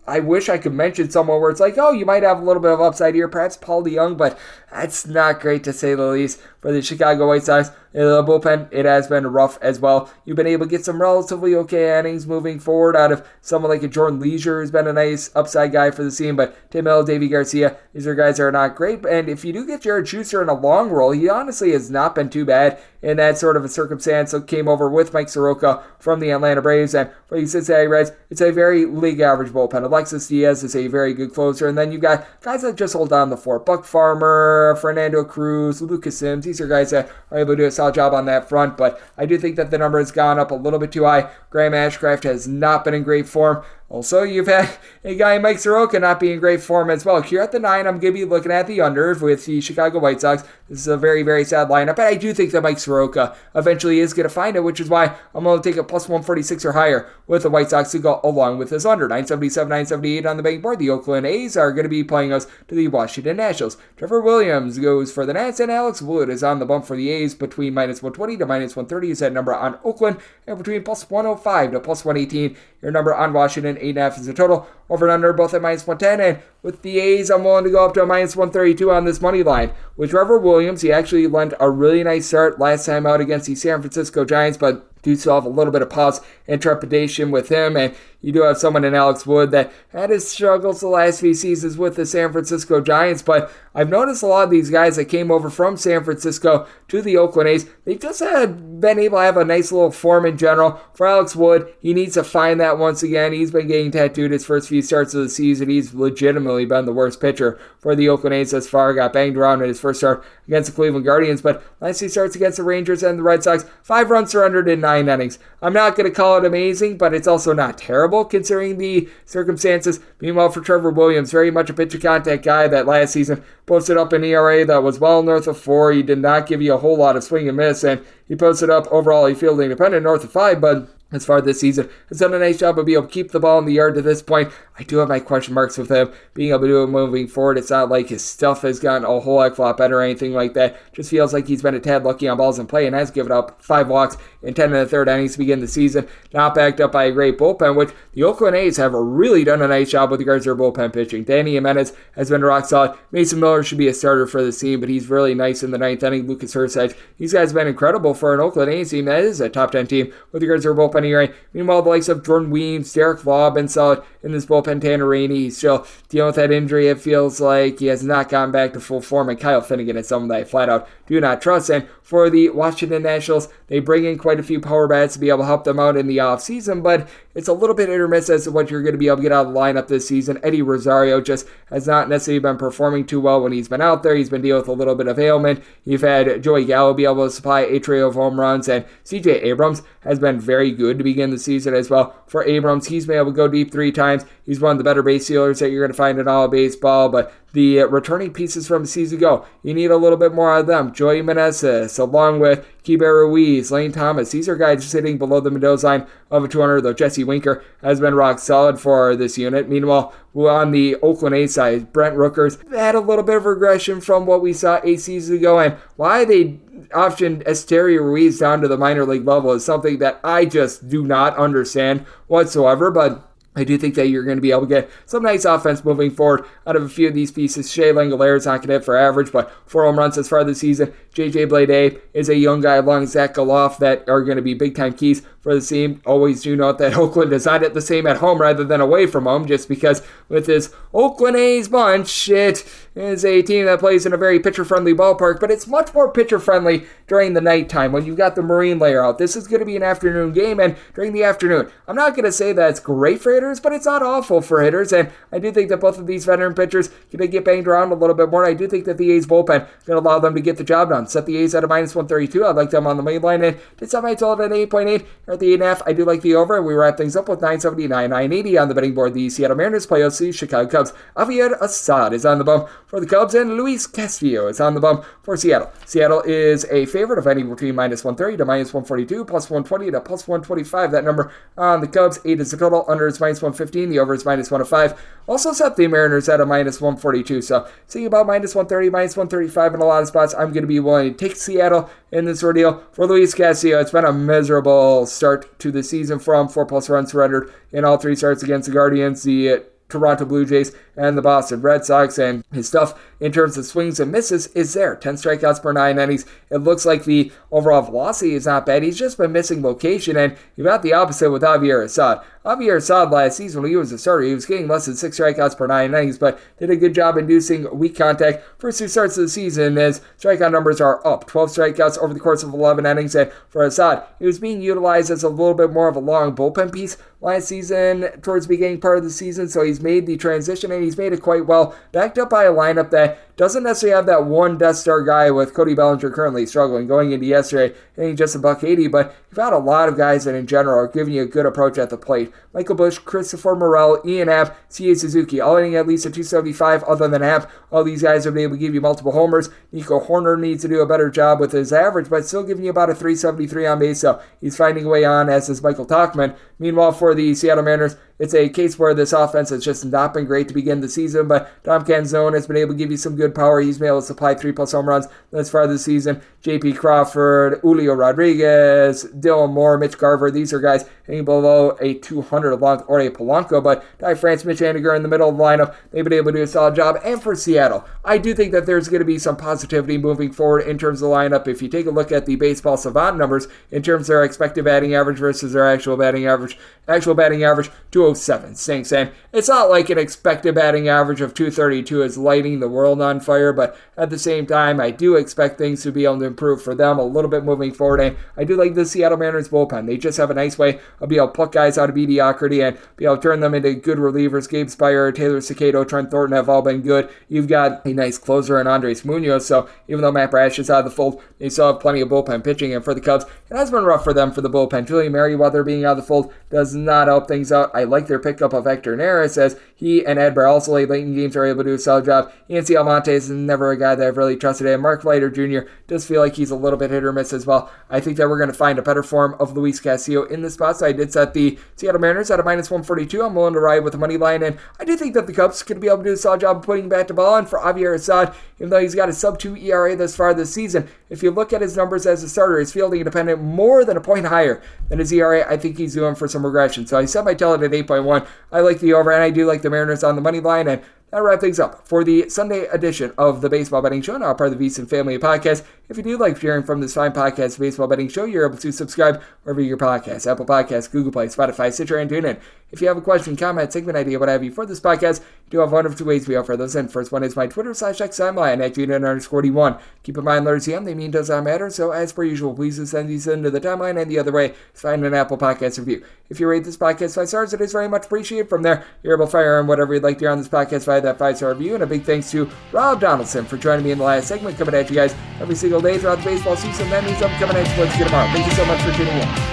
I wish I could mention someone where it's like, oh, you might have a little bit of upside here, perhaps Paul DeYoung, but that's not great to say the least for the Chicago White Sox. The bullpen, it has been rough as well. You've been able to get some relatively okay innings moving forward out of someone like a Jordan Leisure, who's been a nice upside guy for the team, but Tim Hill, Davey Garcia, these are guys that are not great. And if you do get Jared Schuster in a long roll, he honestly has not been too bad in that sort of a circumstance. So came over with Mike Soroka from the Atlanta Braves, and for the Cincinnati Reds, it's a very league average bullpen. Alexis Diaz is a very good closer, and then you've got guys that just hold down the fort. Buck Farmer, Fernando Cruz, Lucas Sims. These are guys that are able to do a solid job on that front, but I do think that the number has gone up a little bit too high. Graham Ashcraft has not been in great form. Also, you've had a guy, Mike Soroka, not being in great form as well. Here at the 9, I'm going to be looking at the under with the Chicago White Sox. This is a very, very sad lineup, but I do think that Mike Soroka eventually is going to find it, which is why I'm going to take a plus 146 or higher with the White Sox to go along with this under. 977, 978 on the betting board. The Oakland A's are going to be playing us to the Washington Nationals. Trevor Williams goes for the Nats, and Alex Wood is on the bump for the A's between minus 120 to minus 130 is that number on Oakland, and between plus 105 to plus 118, your number on Washington. 8.5 is the total. Over and under both at minus 110. And with the A's, I'm willing to go up to a minus 132 on this money line. With Trevor Williams, he actually lent a really nice start last time out against the San Francisco Giants, but do still have a little bit of pause and trepidation with him. And you do have someone in Alex Wood that had his struggles the last few seasons with the San Francisco Giants, but I've noticed a lot of these guys that came over from San Francisco to the Oakland A's, they just had been able to have a nice little form in general. For Alex Wood, he needs to find that once again. He's been getting tattooed his first few starts of the season. He's legitimately been the worst pitcher for the Oakland A's thus far. Got banged around in his first start against the Cleveland Guardians, but last few starts against the Rangers and the Red Sox, 5 runs surrendered in 9 innings. I'm not going to call it amazing, but it's also not terrible considering the circumstances. Meanwhile, for Trevor Williams, very much a pitch contact guy that last season posted up an ERA that was well north of 4. He did not give you a whole lot of swing and miss, and he posted up overall a field independent north of 5, but as far as this season, has done a nice job of being able to keep the ball in the yard to this point. I do have my question marks with him being able to do it moving forward. It's not like his stuff has gotten a whole heck of a lot better or anything like that. Just feels like he's been a tad lucky on balls in play and has given up 5 walks in 10 and a third innings to begin the season. Not backed up by a great bullpen, which the Oakland A's have really done a nice job with regards to their bullpen pitching. Danny Jimenez has been rock solid. Mason Miller should be a starter for the team, but he's really nice in the 9th inning. Lucas Hurst, these guys have been incredible for an Oakland A's team that is a top 10 team with regards to their bullpen ERA. Meanwhile, the likes of Jordan Weems, Derek Law have been solid in this bullpen. Tanner Rainey, he's still dealing with that injury. It feels like he has not gotten back to full form, and Kyle Finnegan is someone that I flat out do not trust. And for the Washington Nationals, they bring in quite a few power bats to be able to help them out in the offseason, but it's a little bit hit or miss as to what you're going to be able to get out of the lineup this season. Eddie Rosario just has not necessarily been performing too well when he's been out there. He's been dealing with a little bit of ailment. You've had Joey Gallo be able to supply a trio of home runs, and CJ Abrams has been very good to begin the season as well. For Abrams, he's been able to go deep 3 times. He's one of the better base stealers that you're going to find in all of baseball, but the returning pieces from a season ago, you need a little bit more out of them. Joey Meneses, along with Keibert Ruiz, Lane Thomas, these are guys sitting below the Mendoza line of a 200, though Jesse Winker has been rock solid for this unit. Meanwhile, on the Oakland A's side, Brent Rookers had a little bit of regression from what we saw 8 seasons ago, and why they optioned Esteury Ruiz down to the minor league level is something that I just do not understand whatsoever, but I do think that you're going to be able to get some nice offense moving forward out of a few of these pieces. Shea Langoliers not going to hit for average, but 4 home runs as far this season. J.J. Blade is a young guy along with Zach Galoff that are going to be big-time keys for the team. Always do note that Oakland is not at the same at home rather than away from home, just because with this Oakland A's bunch, it is a team that plays in a very pitcher-friendly ballpark, but it's much more pitcher-friendly during the nighttime when you've got the Marine layer out. This is going to be an afternoon game, and during the afternoon, I'm not going to say that it's great for hitters, but it's not awful for hitters, and I do think that both of these veteran pitchers going to get banged around a little bit more. I do think that the A's bullpen is going to allow them to get the job done. Set the A's at a minus 132. I'd like them on the main line, and did set my total at 8.8. Here at the 8.5, I do like the over, and we wrap things up with 979, 980 on the betting board. The Seattle Mariners play out the Chicago Cubs. Javier Assad is on the bump for the Cubs, and Luis Castillo is on the bump for Seattle. Seattle is a favorite of any between minus 130 to minus 142, plus 120 to plus 125. That number on the Cubs. 8 is the total. Under is minus 115. The over is minus 105. Also set the Mariners at a minus 142. So seeing about minus 130, minus 135 in a lot of spots. I'm going to be willing to take Seattle in this ordeal. For Luis Castillo, it's been a miserable start to the season for him. 4+ runs surrendered in all 3 starts against the Guardians, the Toronto Blue Jays, and the Boston Red Sox, and his stuff in terms of swings and misses is there. 10 strikeouts per 9 innings. It looks like the overall velocity is not bad. He's just been missing location, and you've got the opposite with Javier Assad. Javier Assad last season when he was a starter, he was getting less than 6 strikeouts per 9 innings, but did a good job inducing weak contact. First 2 starts of the season, his strikeout numbers are up. 12 strikeouts over the course of 11 innings, and for Assad, he was being utilized as a little bit more of a long bullpen piece last season towards the beginning part of the season, so he's made the transition, and he's made it quite well, backed up by a lineup that doesn't necessarily have that one Death Star guy with Cody Bellinger currently struggling going into yesterday, hitting just $180, but you've got a lot of guys that in general are giving you a good approach at the plate. Michael Busch, Christopher Morel, Ian Happ, C.A. Suzuki, all hitting at least a 275 other than Happ. All these guys have been able to give you multiple homers. Nico Horner needs to do a better job with his average, but still giving you about a 373 on base, so he's finding a way on, as is Michael Tauchman. Meanwhile, for the Seattle Mariners, it's a case where this offense has just not been great to begin the season, but Dom Canzone has been able to give you some good power. He's been able to supply 3+ home runs thus far this season. J.P. Crawford, Julio Rodriguez, Dylan Moore, Mitch Garver, these are guys hitting below a 200 along with Jorge Polanco, but Ty France, Mitch Haniger in the middle of the lineup, they've been able to do a solid job. And for Seattle, I do think that there's going to be some positivity moving forward in terms of the lineup. If you take a look at the Baseball Savant numbers in terms of their expected batting average versus their actual batting average 207 stinks, and it's not like an expected batting average of 232 is lighting the world on fire, but at the same time, I do expect things to be able to improve for them a little bit moving forward, and I do like the Seattle Mariners bullpen. They just have a nice way of being able to pluck guys out of mediocrity and be able to turn them into good relievers. Gabe Spire, Taylor Cicado, Trent Thornton have all been good. You've got a nice closer in Andres Munoz, so even though Matt Brash is out of the fold, they still have plenty of bullpen pitching, and for the Cubs, it has been rough for them for the bullpen. Julian Merriweather being out of the fold does not help things out. I like their pickup of Hector Neris, as he and Ed also late in games are able to do a solid job. Yancy Almonte is never a guy that I've really trusted, and Mark Leiter Jr. does feel like he's a little bit hit or miss as well. I think that we're going to find a better form of Luis Castillo in this spot, so I did set the Seattle Mariners at a -142. I'm willing to ride with the money line, and I do think that the Cubs could be able to do a solid job of putting bat to ball. And for Javier Assad, even though he's got a sub-2 ERA thus far this season, if you look at his numbers as a starter, his fielding independent more than a point higher than his ERA, I think he's doing for some regression. So I set my talent at 8.1. I like the over, and I do like the Mariners on the money line, and that'll wrap things up for the Sunday edition of the Baseball Betting Show, now part of the VSiN family podcast. If you do like hearing from this fine podcast, Baseball Betting Show, you're able to subscribe wherever your podcasts, Apple Podcasts, Google Play, Spotify, Stitcher, and TuneIn. If you have a question, comment, segment idea, what have you for this podcast, you do have one of two ways we offer those in. First one is my Twitter/X timeline at @unit_D1. Keep in mind, letters CM, they mean does not matter, so as per usual, please send these into the timeline, and the other way is find an Apple Podcast review. If you rate this podcast 5 stars, it is very much appreciated. From there, you're able to fire on whatever you'd like to hear on this podcast via that 5-star review, and a big thanks to Rob Donaldson for joining me in the last segment, coming at you guys every single day throughout the baseball season. That means I'm coming at you once again tomorrow. Thank you so much for tuning in.